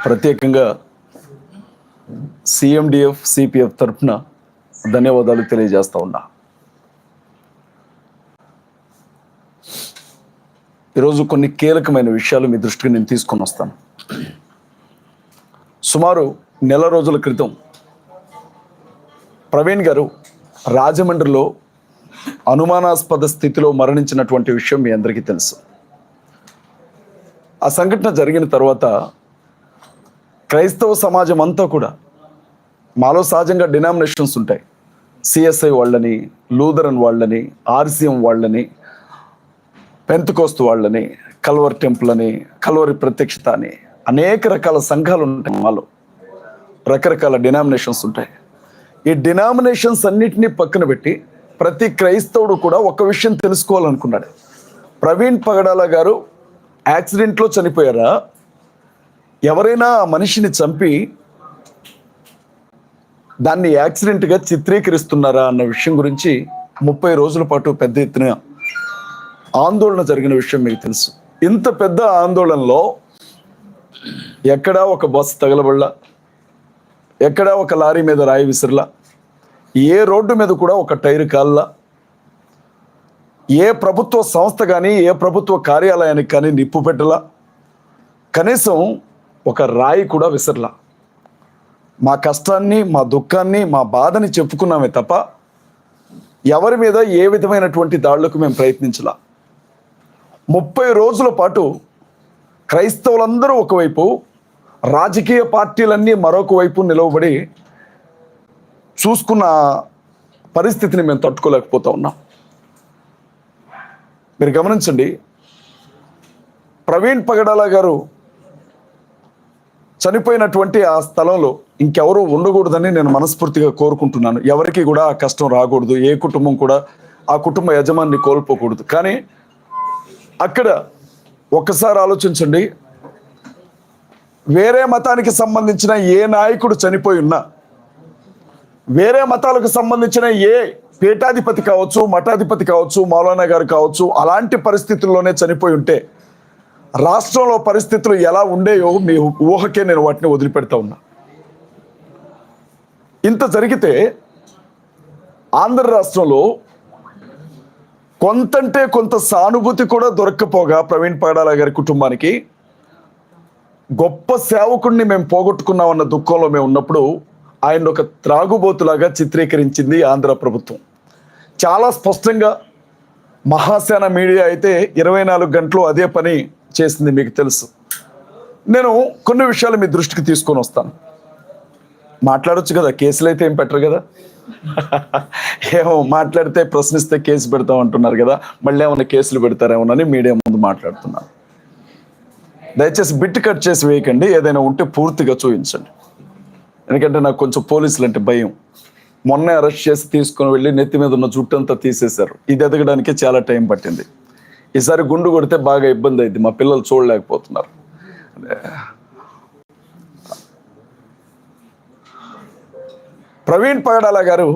ప్రత్యేకంగా CMDF CPF తరఫున ధన్యవాదాలు తెలియజేస్తా ఉన్నా. ఈరోజు కొన్ని కీలకమైన విషయాలు మీ దృష్టికి నేను తీసుకొని వస్తాను. సుమారు నెల రోజుల క్రితం ప్రవీణ్ గారు రాజమండ్రిలో అనుమానాస్పద స్థితిలో మరణించినటువంటి విషయం మీ అందరికీ తెలుసు. ఆ సంఘటన జరిగిన తర్వాత క్రైస్తవ సమాజం అంతా కూడా, మాలో సహజంగా డినామినేషన్స్ ఉంటాయి, సిఎస్ఐ వాళ్ళని, లూథరన్ వాళ్ళని, ఆర్సిఎం వాళ్ళని, పెంతకోస్తు వాళ్ళని, కల్వరి టెంపుల్ అని, కల్వరి ప్రత్యక్షత అని అనేక రకాల సంఘాలు ఉంటాయి. మాలో రకరకాల డినామినేషన్స్ ఉంటాయి. ఈ డినామినేషన్స్ అన్నిటినీ పక్కన పెట్టి ప్రతి క్రైస్తవుడు కూడా ఒక విషయం తెలుసుకోవాలనుకున్నాడు. ప్రవీణ్ పగడాల గారు యాక్సిడెంట్లో చనిపోయారా, ఎవరైనా ఆ మనిషిని చంపి దాన్ని యాక్సిడెంట్గా చిత్రీకరిస్తున్నారా అన్న విషయం గురించి 30 రోజుల పాటు పెద్ద ఎత్తున ఆందోళన జరిగిన విషయం మీకు తెలుసు. ఇంత పెద్ద ఆందోళనలో ఎక్కడా ఒక బస్సు తగలబడలా, ఎక్కడా ఒక లారీ మీద రాయి విసిరలా, ఏ రోడ్డు మీద కూడా ఒక టైరు కాల్లా, ఏ ప్రభుత్వ సంస్థ కానీ ఏ ప్రభుత్వ కార్యాలయానికి కానీ నిప్పు పెట్టలా, కనీసం ఒక రాయి కూడా విసరలా. మా కష్టాన్ని, మా దుఃఖాన్ని, మా బాధని చెప్పుకున్నామే తప్ప ఎవరి మీద ఏ విధమైనటువంటి దాడులకు మేము ప్రయత్నించలా. 30 రోజుల పాటు క్రైస్తవులందరూ ఒకవైపు, రాజకీయ పార్టీలన్నీ మరొక వైపు నిలవబడి చూసుకున్న పరిస్థితిని మేము తట్టుకోలేకపోతా ఉన్నాం. మీరు గమనించండి, ప్రవీణ్ పగడాల గారు చనిపోయినటువంటి ఆ స్థలంలో ఇంకెవరూ ఉండకూడదని నేను మనస్ఫూర్తిగా కోరుకుంటున్నాను. ఎవరికి కూడా ఆ కష్టం రాకూడదు, ఏ కుటుంబం కూడా ఆ కుటుంబ యజమాన్ని కోల్పోకూడదు. కానీ అక్కడ ఒక్కసారి ఆలోచించండి, వేరే మతానికి సంబంధించిన ఏ నాయకుడు చనిపోయి ఉన్నా, వేరే మతాలకు సంబంధించిన ఏ పీఠాధిపతి కావచ్చు, మఠాధిపతి కావచ్చు, మౌలానా గారు కావచ్చు, అలాంటి పరిస్థితుల్లోనే చనిపోయి ఉంటే రాష్ట్రంలో పరిస్థితులు ఎలా ఉండేయో మీ ఊహకే నేను వాటిని వదిలిపెడతా ఉన్నా. ఇంత జరిగితే ఆంధ్ర రాష్ట్రంలో కొంతంటే కొంత సానుభూతి కూడా దొరక్కపోగా ప్రవీణ్ పగడాల గారి కుటుంబానికి గొప్ప సేవకుడిని మేము పోగొట్టుకున్నామన్న దుఃఖంలో మేము ఉన్నప్పుడు ఆయన ఒక త్రాగుబోతులాగా చిత్రీకరించింది ఆంధ్ర ప్రభుత్వం. చాలా స్పష్టంగా మహాసేన మీడియా అయితే 24 గంటలు అదే పని చేసింది, మీకు తెలుసు. నేను కొన్ని విషయాలు మీ దృష్టికి తీసుకొని వస్తాను. మాట్లాడొచ్చు కదా, కేసులు అయితే ఏం పెట్టరు కదా. ఏమో మాట్లాడితే ప్రశ్నిస్తే కేసు పెడతాం అంటున్నారు కదా, మళ్ళీ ఏమైనా కేసులు పెడతారేమోనని మీడియా ముందు మాట్లాడుతున్నాను. దయచేసి బిట్ కట్ చేసి వేయకండి, ఏదైనా ఉంటే పూర్తిగా చూపించండి. ఎందుకంటే నాకు కొంచెం పోలీసులు అంటే భయం. మొన్నే అరెస్ట్ చేసి తీసుకొని వెళ్ళి నెత్తి మీద ఉన్న జుట్టంతా తీసేశారు. ఇది ఎదగడానికి చాలా టైం పట్టింది. ఈసారి గుండు కొడితే బాగా ఇబ్బంది అయింది, మా పిల్లలు చూడలేకపోతున్నారు. ప్రవీణ్ పగడాల గారు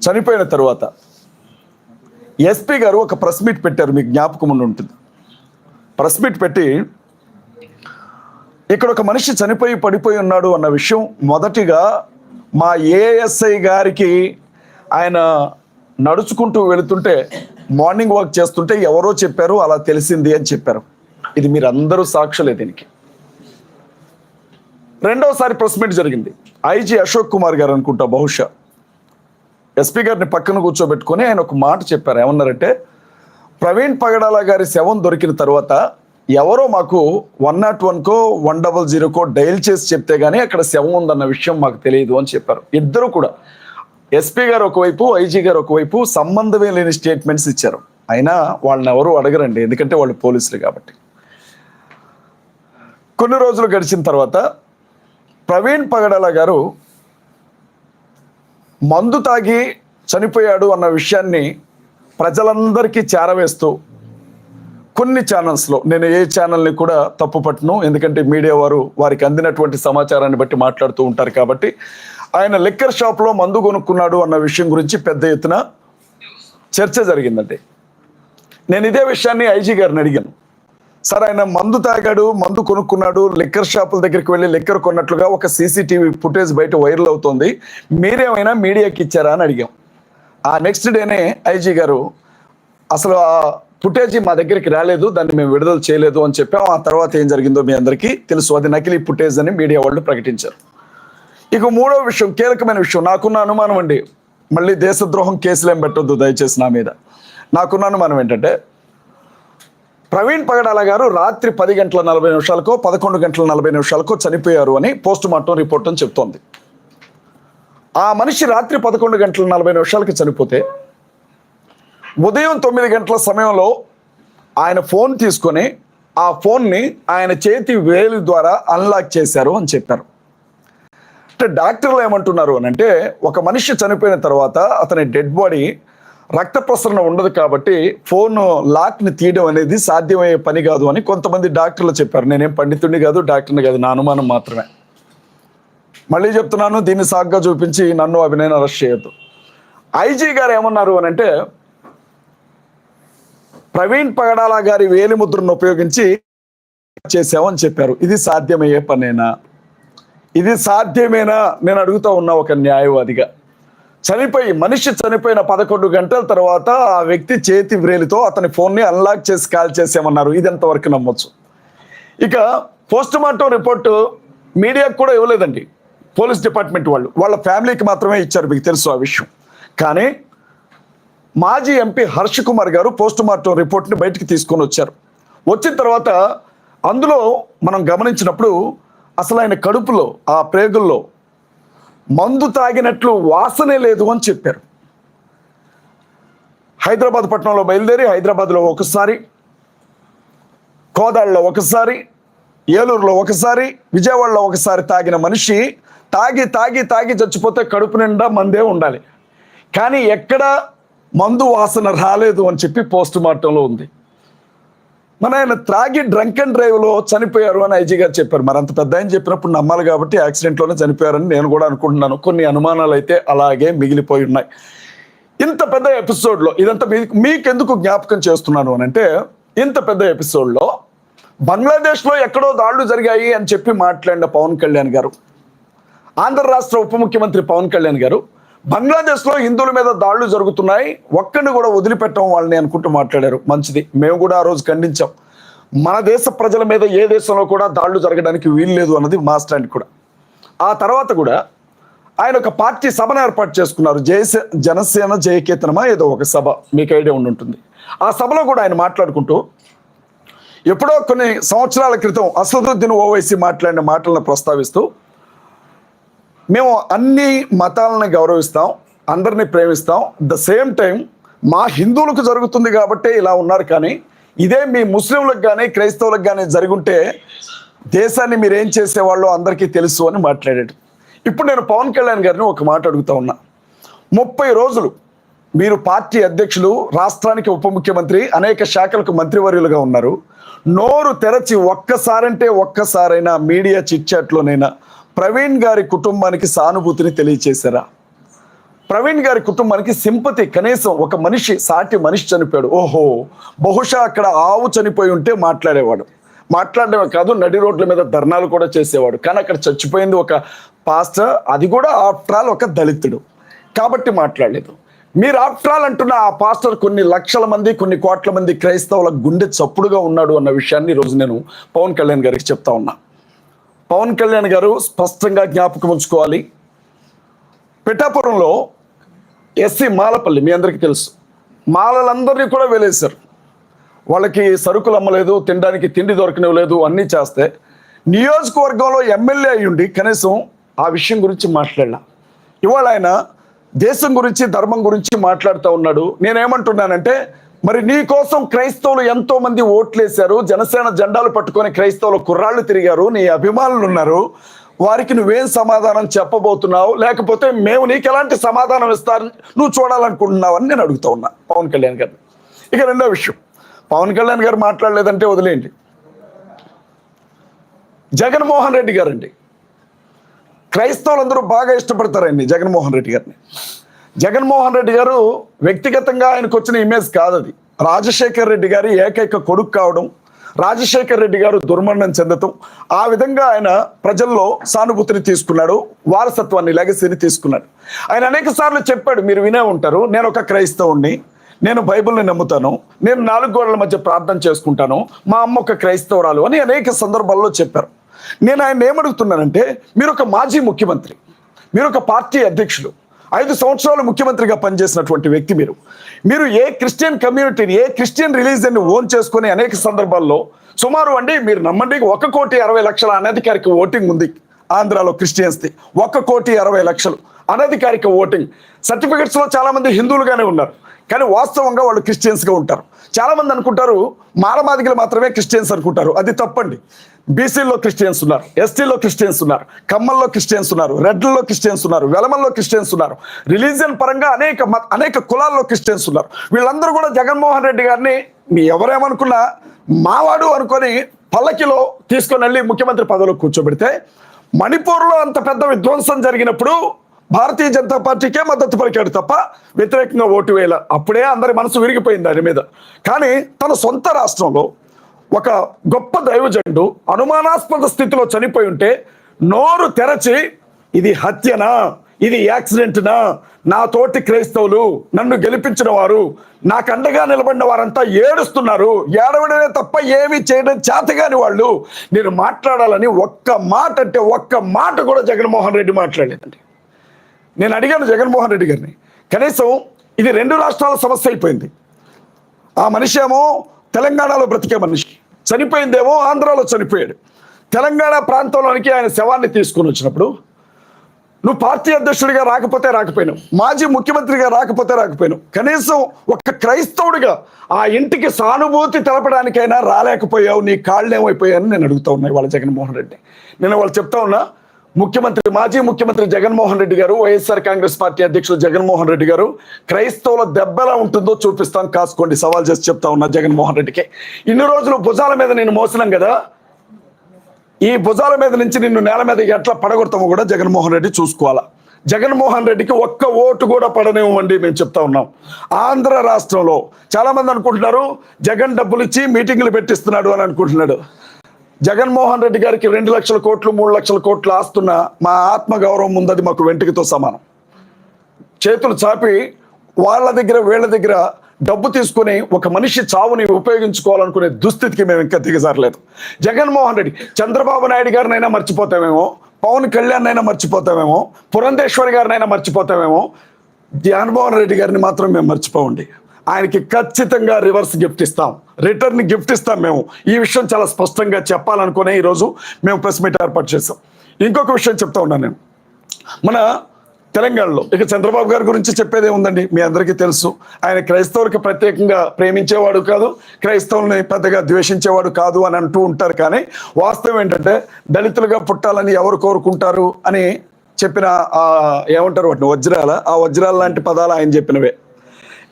చనిపోయిన తర్వాత ఎస్పీ గారు ఒక ప్రెస్ మీట్ పెట్టారు, మీకు జ్ఞాపకం ఉండి ఉంటుంది. ప్రెస్ మీట్ పెట్టి ఇక్కడ ఒక మనిషి చనిపోయి పడిపోయి ఉన్నాడు అన్న విషయం మొదటిగా మా ఏఎస్ఐ గారికి ఆయన నడుచుకుంటూ వెళుతుంటే, మార్నింగ్ వాక్ చేస్తుంటే ఎవరో చెప్పారు, అలా తెలిసింది అని చెప్పారు. ఇది మీరు అందరూ సాక్షులే దీనికి. రెండవసారి ప్రెస్ మీట్ జరిగింది. ఐజీ అశోక్ కుమార్ గారు అనుకుంటా, బహుశా ఎస్పీ గారిని పక్కన కూర్చోబెట్టుకొని ఆయన ఒక మాట చెప్పారు. ఏమన్నారంటే, ప్రవీణ్ పగడాల గారి శవం దొరికిన తర్వాత ఎవరో మాకు 101కో 100కో డైల్ చేసి చెప్తే గానీ అక్కడ శవం ఉందన్న విషయం మాకు తెలియదు అని చెప్పారు. ఇద్దరు కూడా, ఎస్పీ గారు ఒకవైపు, ఐజీ గారు ఒకవైపు సంబంధమే లేని స్టేట్మెంట్స్ ఇచ్చారు. అయినా వాళ్ళని ఎవరు అడగరండి, ఎందుకంటే వాళ్ళు పోలీసులు కాబట్టి. కొన్ని రోజులు గడిచిన తర్వాత ప్రవీణ్ పగడాల గారు మందు తాగి చనిపోయాడు అన్న విషయాన్ని ప్రజలందరికీ చేరవేస్తూ కొన్ని ఛానల్స్లో, నేను ఏ ఛానల్ని కూడా తప్పు పట్టను, ఎందుకంటే మీడియా వారు వారికి అందినటువంటి సమాచారాన్ని బట్టి మాట్లాడుతూ ఉంటారు కాబట్టి, ఆయన లిక్కర్ షాప్లో మందు కొనుక్కున్నాడు అన్న విషయం గురించి పెద్ద ఎత్తున చర్చ జరిగిందండి. నేను ఇదే విషయాన్ని ఐజీ గారిని అడిగాను. సార్ ఆయన మందు తాగాడు, మందు కొనుక్కున్నాడు, లిక్కర్ షాపుల దగ్గరికి వెళ్ళి లిక్కర్ కొన్నట్లుగా ఒక సీసీటీవీ ఫుటేజ్ బయట వైరల్ అవుతోంది, మీరేమైనా మీడియాకి ఇచ్చారా అని అడిగాం. ఆ నెక్స్ట్ డేనే ఐజీ గారు అసలు ఆ ఫుటేజ్ మా దగ్గరికి రాలేదు, దాన్ని మేము విడుదల చేయలేదు అని చెప్పాం. ఆ తర్వాత ఏం జరిగిందో మీ అందరికీ తెలుసు, అది నకిలీ ఫుటేజ్ అని మీడియా వాళ్ళు ప్రకటించారు. ఇక మూడో విషయం, కీలకమైన విషయం, నాకున్న అనుమానం అండి, మళ్ళీ దేశద్రోహం కేసులు ఏం పెట్టొద్దు దయచేసి నా మీద. నాకున్న అనుమానం ఏంటంటే ప్రవీణ్ పగడాల గారు రాత్రి 10:40 11:40 చనిపోయారు అని పోస్ట్ మార్టం రిపోర్ట్ అని చెప్తోంది. ఆ మనిషి రాత్రి 11:40 చనిపోతే ఉదయం 9 గంటల సమయంలో ఆయన ఫోన్ తీసుకొని ఆ ఫోన్ని ఆయన చేతి వేలు ద్వారా అన్లాక్ చేశారు అని చెప్పారు. అంటే డాక్టర్లు ఏమంటున్నారు అని అంటే, ఒక మనిషి చనిపోయిన తర్వాత అతని డెడ్ బాడీ రక్త ప్రసరణ ఉండదు కాబట్టి ఫోన్ లాక్ని తీయడం అనేది సాధ్యమయ్యే పని కాదు అని కొంతమంది డాక్టర్లు చెప్పారు. నేనేం పండితుడిని కాదు, డాక్టర్ని కాదు, నా అనుమానం మాత్రమే. మళ్ళీ చెప్తున్నాను, దీన్ని సాగ్గా చూపించి నన్ను అభినయన అరెస్ట్ చేయొద్దు. ఐజీ గారు ఏమన్నారు అని అంటే, ప్రవీణ్ పగడాల గారి వేలిముద్రను ఉపయోగించి చేసామని చెప్పారు. ఇది సాధ్యమయ్యే పనేనా? ఇది సాధ్యమేనా నేను అడుగుతా ఉన్నా ఒక న్యాయవాదిగా. మనిషి చనిపోయిన 11 గంటల తర్వాత ఆ వ్యక్తి చేతి వ్రేలితో అతని ఫోన్ని అన్లాక్ చేసి కాల్ చేసామన్నారు. ఇది ఎంతవరకు నమ్మొచ్చు? ఇక పోస్ట్ మార్టం రిపోర్టు మీడియాకు కూడా ఇవ్వలేదండి, పోలీస్ డిపార్ట్మెంట్ వాళ్ళు, వాళ్ళ ఫ్యామిలీకి మాత్రమే ఇచ్చారు, మీకు తెలుసు ఆ విషయం. కానీ మాజీ ఎంపీ హర్ష్ కుమార్ గారు పోస్ట్ మార్టం రిపోర్ట్ని బయటికి తీసుకొని వచ్చారు. వచ్చిన తర్వాత అందులో మనం గమనించినప్పుడు అసలు ఆయన కడుపులో ఆ ప్రేగుల్లో మందు తాగినట్లు వాసనే లేదు అని చెప్పారు. హైదరాబాద్ పట్టణంలో బయలుదేరి హైదరాబాద్లో ఒకసారి, కోదాళ్ళలో ఒకసారి, ఏలూరులో ఒకసారి, విజయవాడలో ఒకసారి తాగిన మనిషి తాగి తాగి తాగి చచ్చిపోతే కడుపు నిండా మందే ఉండాలి, కానీ ఎక్కడ మందు వాసన రాలేదు అని చెప్పి పోస్ట్ మార్టంలో ఉంది. మన ఆయన త్రాగి డ్రంక్ అండ్ డ్రైవ్లో చనిపోయారు అని ఐజీ గారు చెప్పారు. మరి అంత పెద్ద ఆయన చెప్పినప్పుడు నమ్మాలి కాబట్టి యాక్సిడెంట్లోనే చనిపోయారని నేను కూడా అనుకుంటున్నాను. కొన్ని అనుమానాలు అయితే అలాగే మిగిలిపోయి ఉన్నాయి. ఇంత పెద్ద ఎపిసోడ్లో ఇదంతా మీకెందుకు జ్ఞాపకం చేస్తున్నాను అని అంటే, ఇంత పెద్ద ఎపిసోడ్లో బంగ్లాదేశ్లో ఎక్కడో దాడులు జరిగాయి అని చెప్పి మాట్లాడిన పవన్ కళ్యాణ్ గారు, ఆంధ్ర రాష్ట్ర ఉప ముఖ్యమంత్రి పవన్ కళ్యాణ్ గారు, బంగ్లాదేశ్లో హిందువుల మీద దాడులు జరుగుతున్నాయి, ఒక్కడిని కూడా వదిలిపెట్టం వాళ్ళని అనుకుంటూ మాట్లాడారు. మంచిది, మేము కూడా ఆ రోజు ఖండించాం. మన దేశ ప్రజల మీద ఏ దేశంలో కూడా దాడులు జరగడానికి వీలు లేదు అన్నది మా స్టాండ్ కూడా. ఆ తర్వాత కూడా ఆయన ఒక పార్టీ సభను ఏర్పాటు చేసుకున్నారు, జనసేన జయకేతనమా ఏదో ఒక సభ, మీకు ఐడియా ఉంటుంది. ఆ సభలో కూడా ఆయన మాట్లాడుకుంటూ ఎప్పుడో కొన్ని సంవత్సరాల క్రితం అసదుద్దీన్ ఓవైసీ మాట్లాడిన మాటలను ప్రస్తావిస్తూ, మేము అన్ని మతాలను గౌరవిస్తాం, అందరినీ ప్రేమిస్తాం, ద సేమ్ టైం మా హిందువులకు జరుగుతుంది కాబట్టే ఇలా ఉన్నారు, కానీ ఇదే మీ ముస్లింలకు కానీ క్రైస్తవులకు కానీ జరుగుంటే దేశాన్ని మీరేం చేసేవాళ్ళో అందరికీ తెలుసు అని మాట్లాడాడు. ఇప్పుడు నేను పవన్ కళ్యాణ్ గారిని ఒక మాట అడుగుతా ఉన్నా. 30 రోజులు మీరు పార్టీ అధ్యక్షులు, రాష్ట్రానికి ఉప ముఖ్యమంత్రి, అనేక శాఖలకు మంత్రివర్యులుగా ఉన్నారు. నోరు తెరచి ఒక్కసారంటే ఒక్కసారైనా మీడియా చిట్చాట్లోనైనా ప్రవీణ్ గారి కుటుంబానికి సానుభూతిని తెలియచేశారా? ప్రవీణ్ గారి కుటుంబానికి సింపతి, కనీసం ఒక మనిషి, సాటి మనిషి చనిపోయాడు, ఓహో బహుశా అక్కడ ఆవు చనిపోయి ఉంటే మాట్లాడేవాడు. మాట్లాడడమే కాదు, నడి రోడ్ల మీద ధర్నాలు కూడా చేసేవాడు. కానీ అక్కడ చచ్చిపోయింది ఒక పాస్టర్, అది కూడా ఆఫ్టర్ ఆల్ ఒక దళితుడు కాబట్టి మాట్లాడలేదు. మీరు ఆఫ్టర్ ఆల్ అంటున్న ఆ పాస్టర్ కొన్ని లక్షల మంది, కొన్ని కోట్ల మంది క్రైస్తవుల గుండె చప్పుడుగా ఉన్నాడు అన్న విషయాన్ని ఈరోజు నేను పవన్ కళ్యాణ్ గారికి చెప్తా ఉన్నా. పవన్ కళ్యాణ్ గారు స్పష్టంగా జ్ఞాపకం ఉంచుకోవాలి. పిఠాపురంలో ఎస్సీ మాలపల్లి, మీ అందరికీ తెలుసు, మాలలందరినీ కూడా వెలేశారు. వాళ్ళకి సరుకులు అమ్మలేదు, తినడానికి తిండి దొరకనివ్వలేదు, అన్నీ చేస్తే నియోజకవర్గంలో ఎమ్మెల్యే అయ్యుండి కనీసం ఆ విషయం గురించి మాట్లాడలా. ఇవాళ ఆయన దేశం గురించి, ధర్మం గురించి మాట్లాడుతూ ఉన్నాడు. నేనేమంటున్నానంటే, మరి నీ కోసం క్రైస్తవులు ఎంతో మంది ఓట్లేశారు, జనసేన జెండాలు పట్టుకొని క్రైస్తవులు కుర్రాళ్ళు తిరిగారు, నీ అభిమానులు ఉన్నారు, వారికి నువ్వేం సమాధానం చెప్పబోతున్నావు, లేకపోతే మేము నీకు ఎలాంటి సమాధానం ఇస్తారని నువ్వు చూడాలనుకుంటున్నావు అని నేను అడుగుతా ఉన్నా పవన్ కళ్యాణ్ గారిని. ఇక రెండో విషయం, పవన్ కళ్యాణ్ గారు మాట్లాడలేదంటే వదిలేయండి, జగన్మోహన్ రెడ్డి గారండి, క్రైస్తవులందరూ బాగా ఇష్టపడతారండి జగన్మోహన్ రెడ్డి గారిని. జగన్మోహన్ రెడ్డి గారు వ్యక్తిగతంగా ఆయనకు వచ్చిన ఇమేజ్ కాదు అది. రాజశేఖర్ రెడ్డి గారి ఏకైక కొడుకు కావడం, రాజశేఖర్ రెడ్డి గారు దుర్మరణం చెందటం, ఆ విధంగా ఆయన ప్రజల్లో సానుభూతిని తీసుకున్నాడు, వారసత్వాన్ని లెగసీని తీసుకున్నాడు. ఆయన అనేక సార్లు చెప్పాడు, మీరు వినే ఉంటారు, నేను ఒక క్రైస్తవుణ్ణి, నేను బైబిల్ని నమ్ముతాను, నేను 4 గోడల మధ్య ప్రార్థన చేసుకుంటాను, మా అమ్మ ఒక క్రైస్తవురాలు అని అనేక సందర్భాల్లో చెప్పారు. నేను ఆయన ఏమడుగుతున్నానంటే, మీరు ఒక మాజీ ముఖ్యమంత్రి, మీరు ఒక పార్టీ అధ్యక్షుడు, 5 సంవత్సరాలు ముఖ్యమంత్రిగా పనిచేసినటువంటి వ్యక్తి, మీరు ఏ క్రిస్టియన్ కమ్యూనిటీని, ఏ క్రిస్టియన్ రిలీజియన్ని ఓన్ చేసుకుని అనేక సందర్భాల్లో సుమారు అండి, మీరు నమ్మండి, 1,60,00,000 అనధికారిక ఓటింగ్ ఉంది ఆంధ్రాలో క్రిస్టియన్స్ది. 1,60,00,000 అనధికారిక ఓటింగ్. సర్టిఫికెట్స్లో చాలా మంది హిందువులుగానే ఉన్నారు, కానీ వాస్తవంగా వాళ్ళు క్రిస్టియన్స్గా ఉంటారు. చాలా మంది అనుకుంటారు మాలమాదిగలు మాత్రమే క్రిస్టియన్స్ అనుకుంటారు, అది తప్పండి. బీసీల్లో క్రిస్టియన్స్ ఉన్నారు, ఎస్టీలో క్రిస్టియన్స్ ఉన్నారు, కమ్మల్లో క్రిస్టియన్స్ ఉన్నారు, రెడ్లలో క్రిస్టియన్స్ ఉన్నారు, వెలమల్లో క్రిస్టియన్స్ ఉన్నారు, రిలీజియన్ పరంగా అనేక కులాల్లో క్రిస్టియన్స్ ఉన్నారు. వీళ్ళందరూ కూడా జగన్మోహన్ రెడ్డి గారిని మీ ఎవరేమనుకున్నా మావాడు అనుకొని పల్లకిలో తీసుకొని వెళ్ళి ముఖ్యమంత్రి పదవిలో కూర్చోబెడితే, మణిపూర్లో అంత పెద్ద విధ్వంసం జరిగినప్పుడు భారతీయ జనతా పార్టీకే మద్దతు పలికాడు తప్ప వ్యతిరేకంగా ఓటు వేయాల. అప్పుడే అందరి మనసు విరిగిపోయింది దాని మీద. కానీ తన సొంత రాష్ట్రంలో ఒక గొప్ప దైవజనుడు అనుమానాస్పద స్థితిలో చనిపోయి ఉంటే నోరు తెరచి, ఇది హత్యనా, ఇది యాక్సిడెంట్నా, నా తోటి క్రైస్తవులు, నన్ను గెలిపించిన వారు, నాకు అండగా నిలబడిన వారంతా ఏడుస్తున్నారు, ఏడవడమే తప్ప ఏమీ చేయడం చేతగాని వాళ్ళు, నేను మాట్లాడాలని ఒక్క మాట కూడా జగన్మోహన్ రెడ్డి మాట్లాడలేదండి. నేను అడిగాను జగన్మోహన్ రెడ్డి గారిని, కనీసం ఇది 2 రాష్ట్రాల సమస్య అయిపోయింది. ఆ మనిషి ఏమో తెలంగాణలో బ్రతికే మనిషి, చనిపోయిందేమో ఆంధ్రాలో చనిపోయాడు. తెలంగాణ ప్రాంతంలోనికి ఆయన శవాన్ని తీసుకుని వచ్చినప్పుడు, నువ్వు పార్టీ అధ్యక్షుడిగా రాకపోయినావు, మాజీ ముఖ్యమంత్రిగా రాకపోయినావు, కనీసం ఒక క్రైస్తవుడిగా ఆ ఇంటికి సానుభూతి తెలపడానికైనా రాలేకపోయావు, నీ కాళ్ళు ఏమైపోయాయని నేను అడుగుతా ఉన్నాయి వాళ్ళ జగన్మోహన్ రెడ్డి. నేను వాళ్ళు చెప్తా ఉన్నా, మాజీ ముఖ్యమంత్రి జగన్మోహన్ రెడ్డి గారు, వైఎస్ఆర్ కాంగ్రెస్ పార్టీ అధ్యక్షుడు జగన్మోహన్ రెడ్డి గారు, క్రైస్తవుల దెబ్బ ఎలా ఉంటుందో చూపిస్తాను, కాసుకోండి, సవాల్ చేసి చెప్తా ఉన్నా జగన్మోహన్ రెడ్డికి. ఇన్ని రోజులు భుజాల మీద నేను మోసినాం కదా, ఈ భుజాల మీద నుంచి నిన్ను నేల మీద ఎట్లా పడగొడతామో కూడా జగన్మోహన్ రెడ్డి చూసుకోవాలా. జగన్మోహన్ రెడ్డికి ఒక్క ఓటు కూడా పడనివ్వండి మేము చెప్తా ఉన్నాం. ఆంధ్ర రాష్ట్రంలో చాలా మంది అనుకుంటున్నారు జగన్ డబ్బులు ఇచ్చి మీటింగులు పెట్టిస్తున్నాడు అని అనుకుంటున్నాడు. జగన్మోహన్ రెడ్డి గారికి 2 లక్షల కోట్లు 3 లక్షల కోట్లు ఆస్తున్న మా ఆత్మగౌరవం ఉందది మాకు వెంటికితో సమానం. చేతులు చాపి వాళ్ళ దగ్గర వీళ్ళ దగ్గర డబ్బు తీసుకుని ఒక మనిషి చావుని ఉపయోగించుకోవాలనుకునే దుస్థితికి మేము ఇంకా దిగజారలేదు. జగన్మోహన్ రెడ్డి, చంద్రబాబు నాయుడు గారినైనా మర్చిపోతామేమో, పవన్ కళ్యాణ్ అయినా మర్చిపోతామేమో, పురంధేశ్వరి గారినైనా మర్చిపోతామేమో, జగన్మోహన్ రెడ్డి గారిని మాత్రం మేము మర్చిపోండి. ఆయనకి ఖచ్చితంగా రివర్స్ గిఫ్ట్ ఇస్తాం, రిటర్న్ గిఫ్ట్ ఇస్తాం. మేము ఈ విషయం చాలా స్పష్టంగా చెప్పాలనుకునే ఈరోజు మేము ప్రెస్ మీట్ ఏర్పాటు చేస్తాం. ఇంకొక విషయం చెప్తా ఉన్నాను నేను, మన తెలంగాణలో ఇక చంద్రబాబు గారి గురించి చెప్పేదే ఉందండి, మీ అందరికీ తెలుసు. ఆయన క్రైస్తవులకు ప్రత్యేకంగా ప్రేమించేవాడు కాదు, క్రైస్తవుల్ని పెద్దగా ద్వేషించేవాడు కాదు అని అంటూ ఉంటారు. కానీ వాస్తవం ఏంటంటే, దళితులుగా పుట్టాలని ఎవరు కోరుకుంటారు అని చెప్పిన ఏమంటారు వాటిని, వజ్రాల, ఆ వజ్రాల లాంటి పదాలు ఆయన చెప్పినవే.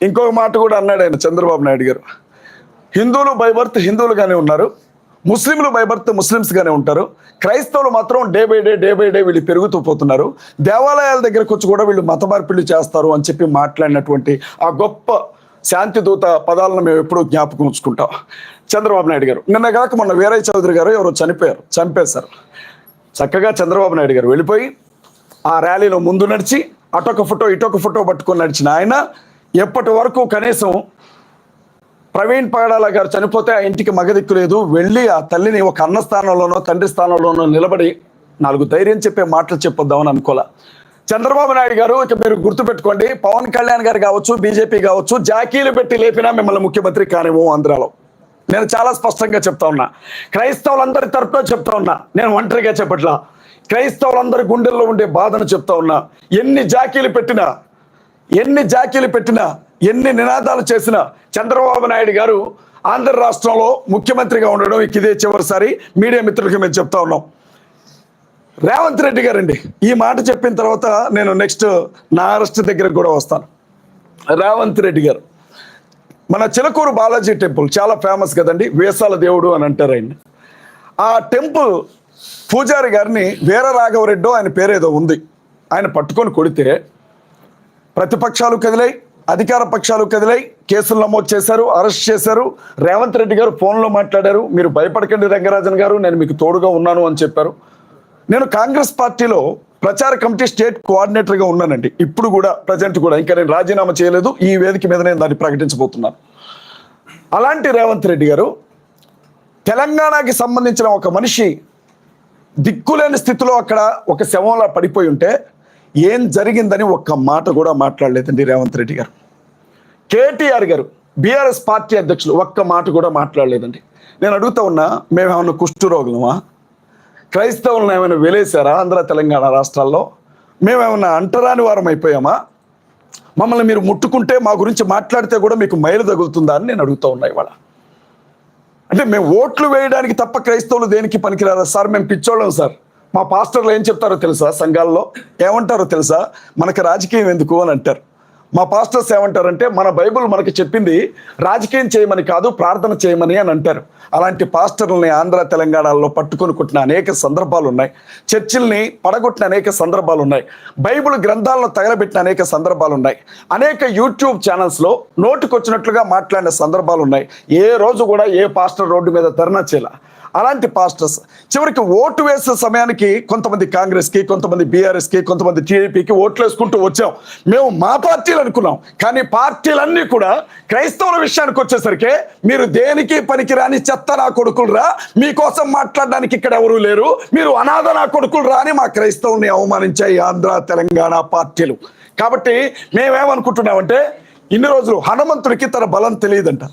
ఇంకొక మాట కూడా అన్నాడు ఆయన, చంద్రబాబు నాయుడు గారు, హిందువులు బై బర్త్ హిందువులుగానే ఉన్నారు, ముస్లింలు బై బర్త్ ముస్లిమ్స్గానే ఉంటారు, క్రైస్తవులు మాత్రం డే బై డే వీళ్ళు పెరుగుతూ పోతున్నారు, దేవాలయాల దగ్గరకు వచ్చి కూడా వీళ్ళు మత మార్పిళ్ళు చేస్తారు అని చెప్పి మాట్లాడినటువంటి ఆ గొప్ప శాంతి దూత పదాలను మేము ఎప్పుడూ జ్ఞాపకం ఉంచుకుంటాం. చంద్రబాబు నాయుడు గారు నిన్న కాక మొన్న వీరయ్య చౌదరి గారు ఎవరో చంపేశారు. చక్కగా చంద్రబాబు నాయుడు గారు వెళ్ళిపోయి ఆ ర్యాలీలో ముందు నడిచి అటొక ఫోటో ఇటొక ఫోటో పట్టుకొని నడిచిన ఆయన ఎప్పటి వరకు కనీసం ప్రవీణ్ పగడాల గారు చనిపోతే ఆ ఇంటికి మగదిక్కు లేదు, వెళ్ళి ఆ తల్లిని ఒక అన్న స్థానంలోనో తండ్రి స్థానంలోనో నిలబడి 4 ధైర్యం చెప్పే మాటలు చెప్పొద్దామని అనుకోలే. చంద్రబాబు నాయుడు గారు, ఇక మీరు గుర్తుపెట్టుకోండి, పవన్ కళ్యాణ్ గారు కావచ్చు, బీజేపీ కావచ్చు, జాకీలు పెట్టి లేపినా మిమ్మల్ని ముఖ్యమంత్రి కానివ్వం ఆంధ్రాలో. నేను చాలా స్పష్టంగా చెప్తా ఉన్నా, క్రైస్తవులందరి తరపున చెప్తా ఉన్నా, నేను ఒంటరిగా చెప్పట్లా, క్రైస్తవులందరి గుండెల్లో ఉండే బాధను చెప్తా ఉన్నా. ఎన్ని జాకీలు పెట్టినా ఎన్ని నినాదాలు చేసినా చంద్రబాబు నాయుడు గారు ఆంధ్ర రాష్ట్రంలో ముఖ్యమంత్రిగా ఉండడం ఇదే చివరిసారి. మీడియా మిత్రులకి మేము చెప్తా ఉన్నాం. రేవంత్ రెడ్డి గారండి, ఈ మాట చెప్పిన తర్వాత నేను నెక్స్ట్ నా అరెస్ట్ దగ్గరకు కూడా వస్తాను. రేవంత్ రెడ్డి గారు, మన చిలకూరు బాలాజీ టెంపుల్ చాలా ఫేమస్ కదండి, వేసాల దేవుడు అని అంటారు ఆయన. ఆ టెంపుల్ పూజారి గారిని వీర రాఘవరెడ్డో ఆయన పేరేదో ఉంది, ఆయన పట్టుకొని కొడితే ప్రతిపక్షాలు కదిలాయి, అధికార పక్షాలు కదిలాయి, కేసులు నమోదు చేశారు, అరెస్ట్ చేశారు. రేవంత్ రెడ్డి గారు ఫోన్లో మాట్లాడారు, మీరు భయపడకండి రంగరాజన్ గారు, నేను మీకు తోడుగా ఉన్నాను అని చెప్పారు. నేను కాంగ్రెస్ పార్టీలో ప్రచార కమిటీ స్టేట్ కోఆర్డినేటర్గా ఉన్నానండి. ఇప్పుడు కూడా ప్రజెంట్ కూడా ఇంకా నేను రాజీనామా చేయలేదు. ఈ వేదిక మీద నేను దాన్ని ప్రకటించబోతున్నాను. అలాంటి రేవంత్ రెడ్డి గారు తెలంగాణకి సంబంధించిన ఒక మనిషి దిక్కులేని స్థితిలో అక్కడ ఒక శవంలా పడిపోయి ఉంటే ఏం జరిగిందని ఒక్క మాట కూడా మాట్లాడలేదండి రేవంత్ రెడ్డి గారు. కేటీఆర్ గారు బీఆర్ఎస్ పార్టీ అధ్యక్షులు ఒక్క మాట కూడా మాట్లాడలేదండి. నేను అడుగుతా ఉన్నా, మేమేమన్నా కుష్ఠరోగులమా? క్రైస్తవులను ఏమైనా వెలేశారా ఆంధ్ర తెలంగాణ రాష్ట్రాల్లో? మేమేమన్నా అంటరాని వారం అయిపోయామా? మమ్మల్ని మీరు ముట్టుకుంటే, మా గురించి మాట్లాడితే కూడా మీకు మైలు తగులుతుందా అని నేను అడుగుతూ ఉన్నా ఇవాళ. అంటే మేము ఓట్లు వేయడానికి తప్ప క్రైస్తవులు దేనికి పనికిరారా సార్? మేము పిచ్చోళ్ళం సార్. మా పాస్టర్లు ఏం చెప్తారో తెలుసా? సంఘాల్లో ఏమంటారో తెలుసా? మనకు రాజకీయం ఎందుకు అని అంటారు. మా పాస్టర్స్ ఏమంటారంటే, మన బైబిల్ మనకి చెప్పింది రాజకీయం చేయమని కాదు, ప్రార్థన చేయమని అని అంటారు. అలాంటి పాస్టర్లని ఆంధ్ర తెలంగాణలో పట్టుకొని కొట్టిన అనేక సందర్భాలు ఉన్నాయి. చర్చిల్ని పడగొట్టిన అనేక సందర్భాలు ఉన్నాయి. బైబిల్ గ్రంథాలను తగలబెట్టిన అనేక సందర్భాలు ఉన్నాయి. అనేక యూట్యూబ్ ఛానల్స్లో నోటికొచ్చినట్లుగా మాట్లాడిన సందర్భాలు ఉన్నాయి. ఏ రోజు కూడా ఏ పాస్టర్ రోడ్డు మీద ధర్నా చేయాల. అలాంటి పాస్టర్స్ చివరికి ఓటు వేసే సమయానికి కొంతమంది కాంగ్రెస్కి, కొంతమంది బీఆర్ఎస్కి, కొంతమంది టీడీపీకి ఓట్లు వేసుకుంటూ వచ్చాం. మేము మా పార్టీలు అనుకున్నాం, కానీ పార్టీలన్నీ కూడా క్రైస్తవుల విషయానికి వచ్చేసరికి మీరు దేనికి పనికిరాని చెత్త నా కొడుకులు రా, మీకోసం మాట్లాడడానికి ఇక్కడ ఎవరూ లేరు, మీరు అనాథ నా కొడుకులు రా అని మా క్రైస్తవుల్ని అవమానించాయి ఆంధ్ర తెలంగాణ పార్టీలు. కాబట్టి మేమేమనుకుంటున్నామంటే, ఇన్ని రోజులు హనుమంతుడికి తన బలం తెలియదంట.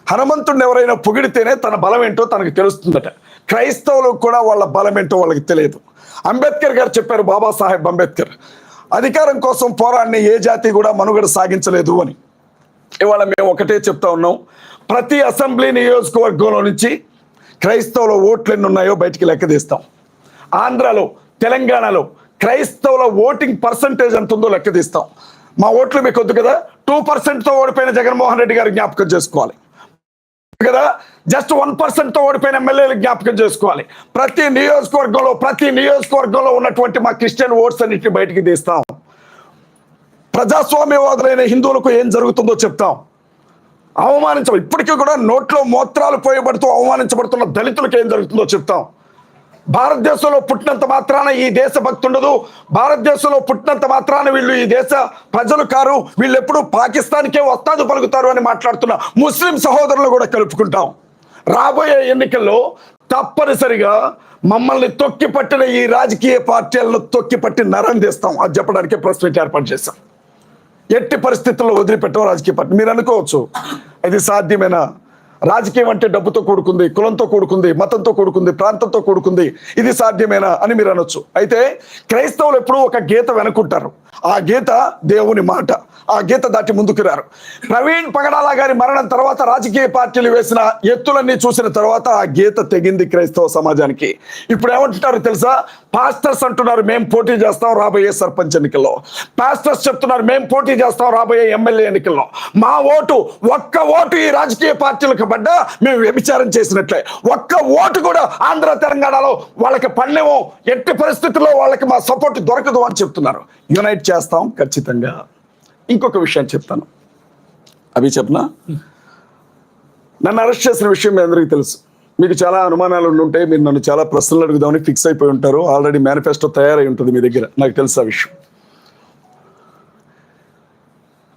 హనుమంతుడిని ఎవరైనా పొగిడితేనే తన బలం ఏంటో తనకు తెలుస్తుందట. క్రైస్తవులకు కూడా వాళ్ళ బలం ఏంటో వాళ్ళకి తెలియదు. అంబేద్కర్ గారు చెప్పారు, బాబాసాహెబ్ అంబేద్కర్, అధికారం కోసం పోరాడిని ఏ జాతి కూడా మనుగడ సాగించలేదు అని. ఇవాళ మేము ఒకటే చెప్తా ఉన్నాం, ప్రతి అసెంబ్లీ నియోజకవర్గంలో నుంచి క్రైస్తవుల ఓట్లు ఎన్ని ఉన్నాయో బయటికి లెక్క తీస్తాం. ఆంధ్రాలో, తెలంగాణలో క్రైస్తవుల ఓటింగ్ పర్సంటేజ్ ఎంత ఉందో లెక్క తీస్తాం. మా ఓట్లు మీకు వద్దు కదా, 2%తో ఓడిపోయిన జగన్మోహన్ రెడ్డి గారు జ్ఞాపకం చేసుకోవాలి కదా, జస్ట్ 1%తో ఓడిపోయిన ఎమ్మెల్యేలు జ్ఞాపకం చేసుకోవాలి. ప్రతి నియోజకవర్గంలో ఉన్నటువంటి మా క్రిస్టియన్ ఓట్స్ అన్నింటినీ బయటికి తీస్తాం. ప్రజాస్వామ్యవాదులైన హిందువులకు ఏం జరుగుతుందో చెప్తాం. ఇప్పటికీ కూడా నోట్లో మూత్రాలు పోయబడుతూ అవమానించబడుతున్న దళితులకు ఏం జరుగుతుందో చెప్తాం. భారతదేశంలో పుట్టినంత మాత్రాన ఈ దేశ భక్తి ఉండదు, భారతదేశంలో పుట్టినంత మాత్రాన వీళ్ళు ఈ దేశ ప్రజలు కారు, వీళ్ళు ఎప్పుడు పాకిస్తాన్కే వస్తాదు పలుకుతారు అని మాట్లాడుతున్న ముస్లిం సహోదరులు కూడా కలుపుకుంటాం. రాబోయే ఎన్నికల్లో తప్పనిసరిగా మమ్మల్ని తొక్కి పట్టిన ఈ రాజకీయ పార్టీలను తొక్కి పట్టి నరం తీస్తాం. అది చెప్పడానికి ప్రెస్ మీట్ ఏర్పాటు చేస్తాం. ఎట్టి పరిస్థితుల్లో వదిలిపెట్టాం రాజకీయ పార్టీ. మీరు అనుకోవచ్చు, ఇది సాధ్యమేనా? రాజకీయం అంటే డబ్బుతో కూడుకుంది, కులంతో కూడుకుంది, మతంతో కూడుకుంది, ప్రాంతంతో కూడుకుంది, ఇది సాధ్యమేనా అని మీరు అనొచ్చు. అయితే క్రైస్తవులు ఎప్పుడూ ఒక గీత వెనుకుంటారు. ఆ గీత దేవుని మాట. ఆ గీత దాటి ముందుకు రారు. ప్రవీణ్ పగడాల గారి మరణం తర్వాత రాజకీయ పార్టీలు వేసిన ఎత్తులన్నీ చూసిన తర్వాత ఆ గీత తెగింది క్రైస్తవ సమాజానికి. ఇప్పుడు ఏమంటున్నారు తెలుసా? పాస్టర్స్ అంటున్నారు మేము పోటీ చేస్తాం రాబోయే సర్పంచ్ ఎన్నికల్లో, పాస్టర్స్ చెప్తున్నారు మేము పోటీ చేస్తాం రాబోయే ఎమ్మెల్యే ఎన్నికల్లో. మా ఓటు, ఒక్క ఓటు ఈ రాజకీయ పార్టీలకు పడ్డా మేము వ్యభిచారం చేసినట్లే. ఒక్క ఓటు కూడా ఆంధ్ర తెలంగాణలో వాళ్ళకి పడలేమో, ఎట్టి పరిస్థితుల్లో వాళ్ళకి మా సపోర్ట్ దొరకదు అని చెప్తున్నారు. యునైట్ చేస్తాం ఖచ్చితంగా. ఇంకొక విషయం చెప్తాను, అవి చెప్పనా? నన్ను అరెస్ట్ చేసిన విషయం మీ అందరికీ తెలుసు. మీకు చాలా అనుమానాలు ఉంటే మీరు నన్ను చాలా ప్రశ్నలు అడుగుదామని ఫిక్స్ అయిపోయి ఉంటారు. ఆల్రెడీ మేనిఫెస్టో తయారై ఉంటుంది మీ దగ్గర, నాకు తెలుసు ఆ విషయం.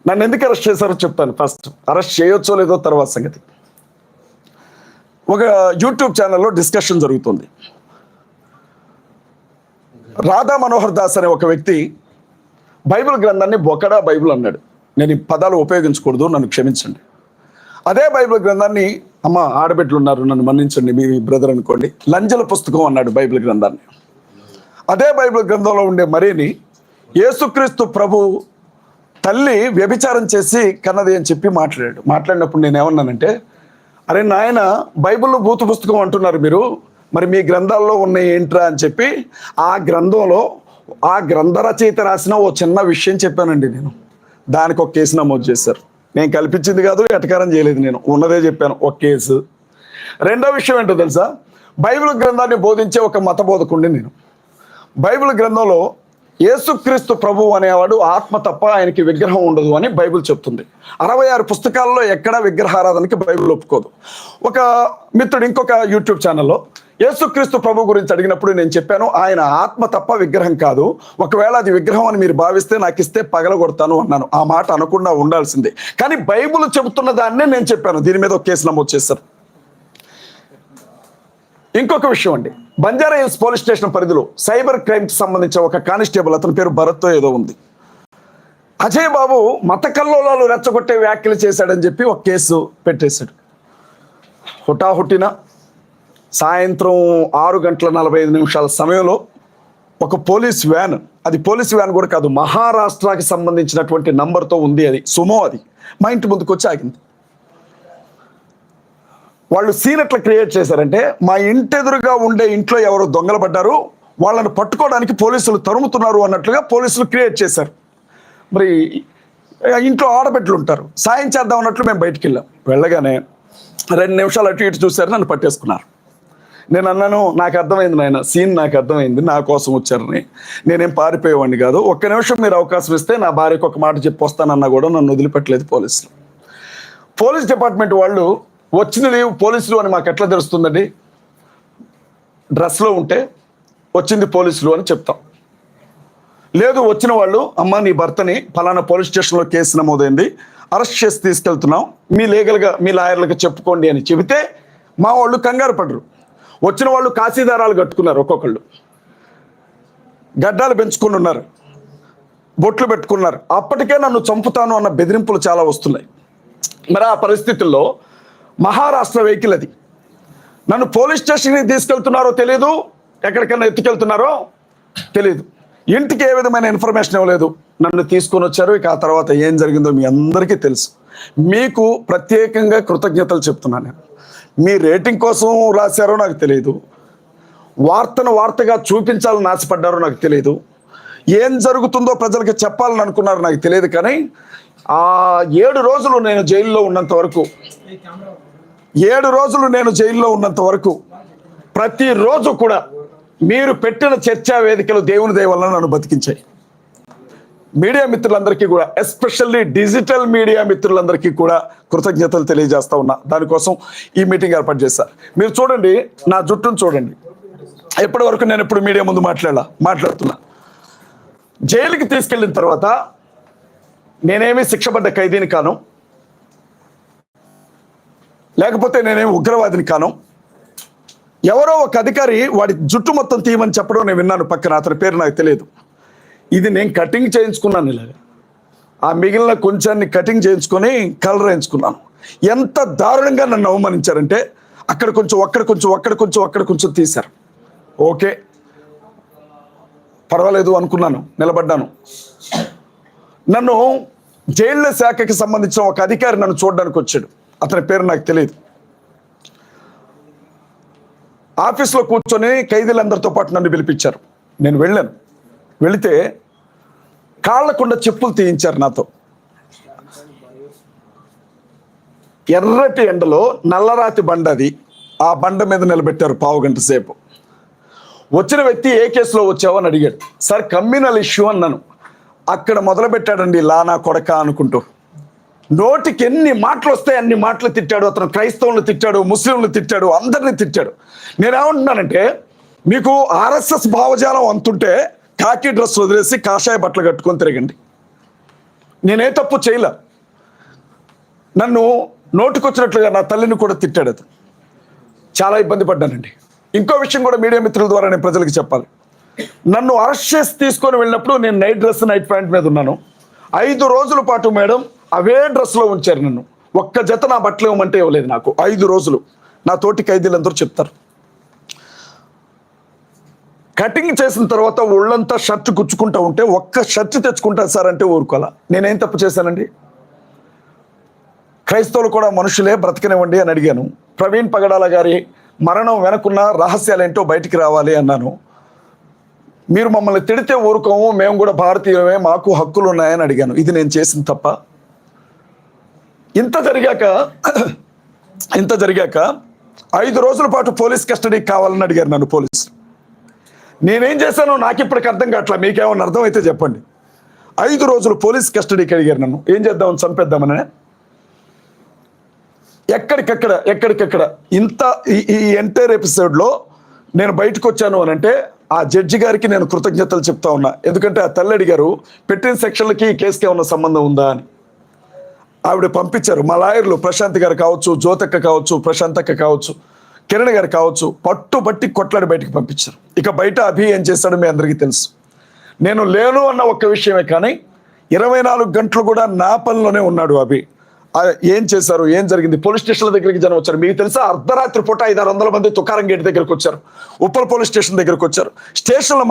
నన్ను ఎందుకు అరెస్ట్ చేశారో చెప్తాను. ఫస్ట్ అరెస్ట్ చేయొచ్చో లేదో తర్వాత సంగతి. ఒక యూట్యూబ్ ఛానల్లో డిస్కషన్ జరుగుతుంది. రాధా మనోహర్ దాస్ అనే ఒక వ్యక్తి బైబిల్ గ్రంథాన్ని బొకడా బైబిల్ అన్నాడు. నేను ఈ పదాలు ఉపయోగించకూడదు, నన్ను క్షమించండి. అదే బైబిల్ గ్రంథాన్ని, అమ్మ ఆడబిడ్డలు ఉన్నారు నన్ను మన్నించండి, మీ బ్రదర్ అనుకోండి, లంజల పుస్తకం అన్నాడు బైబిల్ గ్రంథాన్ని. అదే బైబిల్ గ్రంథంలో ఉండే మరీని యేసుక్రీస్తు ప్రభు తల్లి వ్యభిచారం చేసి కన్నది అని చెప్పి మాట్లాడినప్పుడు నేను ఏమన్నానంటే, అరే నాయన, బైబిల్లో భూత పుస్తకం అంటున్నారు మీరు, మరి మీ గ్రంథాల్లో ఉన్నాయి ఏంట్రా అని చెప్పి ఆ గ్రంథంలో ఆ గ్రంథ రచయిత రాసిన ఓ చిన్న విషయం చెప్పానండి నేను. దానికి ఒక కేసు నమోదు చేశారు. నేను కల్పించింది కాదు, ఎటకారం చేయలేదు, నేను ఉన్నదే చెప్పాను, ఒక కేసు. రెండో విషయం ఏంటో తెలుసా? బైబిల్ గ్రంథాన్ని బోధించే ఒక మత బోధకుండి నేను. బైబిల్ గ్రంథంలో యేసుక్రీస్తు ప్రభువు అనేవాడు ఆత్మ తప్ప ఆయనకి విగ్రహం ఉండదు అని బైబిల్ చెప్తుంది. 66 పుస్తకాల్లో ఎక్కడా విగ్రహారాధనకి బైబిల్ ఒప్పుకోదు. ఒక మిత్రుడు ఇంకొక యూట్యూబ్ ఛానల్లో యేసుక్రీస్తు ప్రభు గురించి అడిగినప్పుడు నేను చెప్పాను, ఆయన ఆత్మ తప్ప విగ్రహం కాదు, ఒకవేళ అది విగ్రహం అని మీరు భావిస్తే నాకు ఇస్తే పగలగొడతాను అన్నాను. ఆ మాట అనకుండా ఉండాల్సిందే, కానీ బైబిల్ చెబుతున్న దాన్నే నేను చెప్పాను. దీని మీద ఒక కేసు నమోదు చేశారు. ఇంకొక విషయం అండి, బంజారా హిల్స్ పోలీస్ స్టేషన్ పరిధిలో సైబర్ క్రైమ్కి సంబంధించిన ఒక కానిస్టేబుల్, అతని పేరు భరత్ ఏదో ఉంది, అజయ్ బాబు మత కల్లోలాలు రెచ్చగొట్టే వ్యాఖ్యలు చేశాడని చెప్పి ఒక కేసు పెట్టేశాడు. హుటాహుటిన సాయంత్రం 6:45 సమయంలో ఒక పోలీస్ వ్యాన్, అది పోలీస్ వ్యాన్ కూడా కాదు, మహారాష్ట్రకి సంబంధించినటువంటి నంబర్తో ఉంది, అది సుమో, అది మా ఇంటి ముందుకు వచ్చి ఆగింది. వాళ్ళు సీన్ ఎట్లా క్రియేట్ చేశారంటే, మా ఇంటి ఎదురుగా ఉండే ఇంట్లో ఎవరో దొంగలు పడ్డారు, వాళ్ళని పట్టుకోవడానికి పోలీసులు తరుముతున్నారు అన్నట్లుగా పోలీసులు క్రియేట్ చేశారు. మరి ఇంట్లో ఆడబిడ్డలు ఉంటారు, సాయం చేద్దాం అన్నట్లు మేము బయటికి వెళ్ళగానే 2 నిమిషాలు అటు ఇటు చూశారు, నన్ను పట్టేసుకున్నారు. నేను అన్నాను, నాకు అర్థమైంది నాయన, సీన్ నాకు అర్థమైంది, నా కోసం వచ్చారని, నేనేం పారిపోయేవాడిని కాదు, ఒక్క నిమిషం మీరు అవకాశం ఇస్తే నా భార్యకు ఒక మాట చెప్పి వస్తానన్నా కూడా నన్ను వదిలిపెట్టలేదు పోలీసులు. పోలీస్ డిపార్ట్మెంట్ వాళ్ళు వచ్చింది పోలీసులు అని మాకు ఎట్లా తెలుస్తుందండి? డ్రెస్లో ఉంటే వచ్చింది పోలీసులు అని చెప్తాం. లేదు, వచ్చిన వాళ్ళు, అమ్మ నీ భర్తని ఫలానా పోలీస్ స్టేషన్లో కేసు నమోదైంది, అరెస్ట్ చేసి తీసుకెళ్తున్నాం, మీ లీగల్గా మీ లాయర్లకు చెప్పుకోండి అని చెబితే మా వాళ్ళు కంగారు పడరు. వచ్చిన వాళ్ళు కాశీదారాలు కట్టుకున్నారు, ఒక్కొక్కళ్ళు గడ్డాలు పెంచుకుని ఉన్నారు, బొట్లు పెట్టుకున్నారు. అప్పటికే నన్ను చంపుతాను అన్న బెదిరింపులు చాలా వస్తున్నాయి. మరి ఆ పరిస్థితుల్లో మహారాష్ట్ర వెహికల్ అది, నన్ను పోలీస్ స్టేషన్కి తీసుకెళ్తున్నారో తెలియదు, ఎక్కడికైనా ఎత్తుకెళ్తున్నారో తెలియదు, ఇంటికి ఏ విధమైన ఇన్ఫర్మేషన్ ఇవ్వలేదు, నన్ను తీసుకొని వచ్చారు. ఇక ఆ తర్వాత ఏం జరిగిందో మీ అందరికీ తెలుసు. మీకు ప్రత్యేకంగా కృతజ్ఞతలు చెప్తున్నాను. నేను మీ రేటింగ్ కోసం రాశారో నాకు తెలియదు, వార్తను వార్తగా చూపించాలని ఆశపడ్డారో నాకు తెలియదు, ఏం జరుగుతుందో ప్రజలకి చెప్పాలని అనుకున్నారో నాకు తెలియదు. కానీ ఆ 7 రోజులు నేను జైల్లో ఉన్నంత వరకు, 7 రోజులు నేను జైల్లో ఉన్నంత వరకు ప్రతిరోజు కూడా మీరు పెట్టిన చర్చా వేదికలు దేవుని దయ వలన నన్ను బతికించాయి. మీడియా మిత్రులందరికీ కూడా, ఎస్పెషల్లీ డిజిటల్ మీడియా మిత్రులందరికీ కూడా కృతజ్ఞతలు తెలియజేస్తా ఉన్నా. దానికోసం ఈ మీటింగ్ ఏర్పాటు చేశారు. మీరు చూడండి, నా జుట్టును చూడండి, ఎప్పటి వరకు నేను ఎప్పుడు మీడియా ముందు మాట్లాడుతున్నా. జైలుకి తీసుకెళ్ళిన తర్వాత నేనేమి శిక్షపడ్డ ఖైదీని కాను, లేకపోతే నేనేమి ఉగ్రవాదిని కాను. ఎవరో ఒక అధికారి వాడి జుట్టు మొత్తం తీయమని చెప్పడం నేను విన్నాను పక్కన, అతని పేరు నాకు తెలియదు. ఇది నేను కటింగ్ చేయించుకున్నాను, ఇలాగా ఆ మిగిలిన కొంచెాన్ని కటింగ్ చేయించుకొని కలర్ వేయించుకున్నాను. ఎంత దారుణంగా నన్ను అవమానించారంటే, అక్కడ కొంచెం తీశారు. ఓకే పర్వాలేదు అనుకున్నాను, నిలబడ్డాను. నన్ను జైళ్ళ శాఖకి సంబంధించిన ఒక అధికారి నన్ను చూడడానికి వచ్చాడు, అతని పేరు నాకు తెలియదు. ఆఫీస్లో కూర్చొని ఖైదీలందరితో పాటు నన్ను పిలిపించారు. నేను వెళ్ళాను. వెళితే కాళ్ళకుండా చెప్పులు తీయించారు నాతో. ఎర్రటి ఎండలో నల్లరాతి బండ, అది ఆ బండ మీద నిలబెట్టారు 15 గంట సేపు. వచ్చిన వ్యక్తి ఏ కేసులో వచ్చావు అని అడిగాడు. సార్ కమ్యూనల్ ఇష్యూ అన్నాను. అక్కడ మొదలుపెట్టాడండి లానా కొడక అనుకుంటూ. నోటికి ఎన్ని మాటలు వస్తాయి అన్ని మాటలు తిట్టాడు. అతను క్రైస్తవులను తిట్టాడు, ముస్లింలు తిట్టాడు, అందరినీ తిట్టాడు. నేనేమంటున్నానంటే, మీకు ఆర్ఎస్ఎస్ భావజాలం అంతుంటే కాకి డ్రెస్ వదిలేసి కాషాయ బట్టలు కట్టుకొని తిరగండి. నేనే తప్పు చేయలే. నన్ను నోటికొచ్చినట్లుగా నా తల్లిని కూడా తిట్టాడు. అతను చాలా ఇబ్బంది పడ్డానండి. ఇంకో విషయం కూడా మీడియా మిత్రుల ద్వారా నేను ప్రజలకు చెప్పాలి. నన్ను అరెస్ట్ చేసి తీసుకొని వెళ్ళినప్పుడు నేను నైట్ డ్రెస్ నైట్ ప్యాంట్ మీద ఉన్నాను. 5 రోజుల పాటు మేడం అవే డ్రెస్లో ఉంచారు నన్ను. ఒక్క జత నా బట్టలు ఇవ్వమంటే ఇవ్వలేదు నాకు. 5 రోజులు నా తోటి ఖైదీలందరూ చెప్తారు. కటింగ్ చేసిన తర్వాత ఒళ్ళంతా షర్ట్ గుచ్చుకుంటా ఉంటే, ఒక్క షర్ట్ తెచ్చుకుంటాను సార్ అంటే ఊరుకోవాలా. నేనేం తప్పు చేశానండి? క్రైస్తవులు కూడా మనుషులే, బ్రతకనివ్వండి అని అడిగాను. ప్రవీణ్ పగడాల గారి మరణం వెనకున్న రహస్యాలు ఏంటో బయటికి రావాలి అన్నాను. మీరు మమ్మల్ని తిడితే ఊరుకోము, మేము కూడా భారతీయులమే, మాకు హక్కులు ఉన్నాయని అడిగాను. ఇది నేను చేసిన తప్ప? ఇంత జరిగాక 5 రోజుల పాటు పోలీస్ కస్టడీకి కావాలని అడిగారు నన్ను పోలీసులు. నేనేం చేశానో నాకు ఇప్పటికి అర్థం కావట్లా. మీకేమన్నా అర్థం అయితే చెప్పండి. 5 రోజులు పోలీస్ కస్టడీకి అడిగారు నన్ను. ఏం చేద్దామని, చంపేద్దామని. ఎక్కడికక్కడ ఇంత ఈ ఎంటైర్ ఎపిసోడ్లో నేను బయటకు వచ్చాను అని అంటే ఆ జడ్జి గారికి నేను కృతజ్ఞతలు చెప్తా ఉన్నా. ఎందుకంటే ఆ తల్లి అడిగారు, పెట్టిన సెక్షన్లకి ఈ కేసుకి ఏమన్నా సంబంధం ఉందా అని. ఆవిడ పంపించారు. మా లాయర్లు ప్రశాంత్ గారు కావచ్చు, జ్యోతక్క కావచ్చు, ప్రశాంతక్క కావచ్చు, కిరణ్ గారు కావచ్చు, పట్టుబట్టి కొట్లాడి బయటకు పంపించారు. ఇక బయట అభి ఏం చేశాడో మీ అందరికీ తెలుసు. నేను లేను అన్న ఒక్క విషయమే కానీ 24 గంటలు కూడా నా పనిలోనే ఉన్నాడు అభి. ఏం చేశారు, ఏం జరిగింది? పోలీస్ స్టేషన్ల దగ్గరికి జనం వచ్చారు. మీకు తెలుసా, అర్ధరాత్రి పూట 500-600 మంది తుకారం గేట్ దగ్గరకు వచ్చారు, ఉప్పల్ పోలీస్ స్టేషన్ దగ్గరకు వచ్చారు. స్టేషన్లు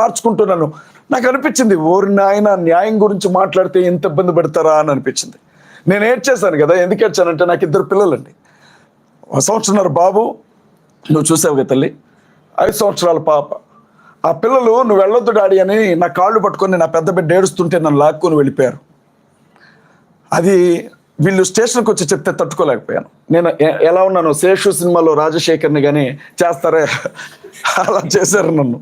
మార్చుకుంటూ నాకు అనిపించింది, ఓరి నాయన, న్యాయం గురించి మాట్లాడితే ఎంత ఇబ్బంది పెడతారా అని అనిపించింది. నేను ఏడ్చేశాను కదా. ఎందుకు ఏడ్చానంటే నాకు 2 పిల్లలండి. 1 సంవత్సరంన్నర బాబు, నువ్వు చూసావు కదా తల్లి, 5 సంవత్సరాల పాప. ఆ పిల్లలు నువ్వు వెళ్ళొద్దు డాడీ అని నా కాళ్ళు పట్టుకొని నా పెద్ద బిడ్డ ఏడుస్తుంటే నన్ను లాక్కొని వెళ్ళిపోయారు. అది వీళ్ళు స్టేషన్కి వచ్చి చెప్తే తట్టుకోలేకపోయాను. నేను ఎలా ఉన్నాను, శేషు సినిమాలో రాజశేఖర్ని కానీ చేస్తారే అలా చేశారు నన్ను.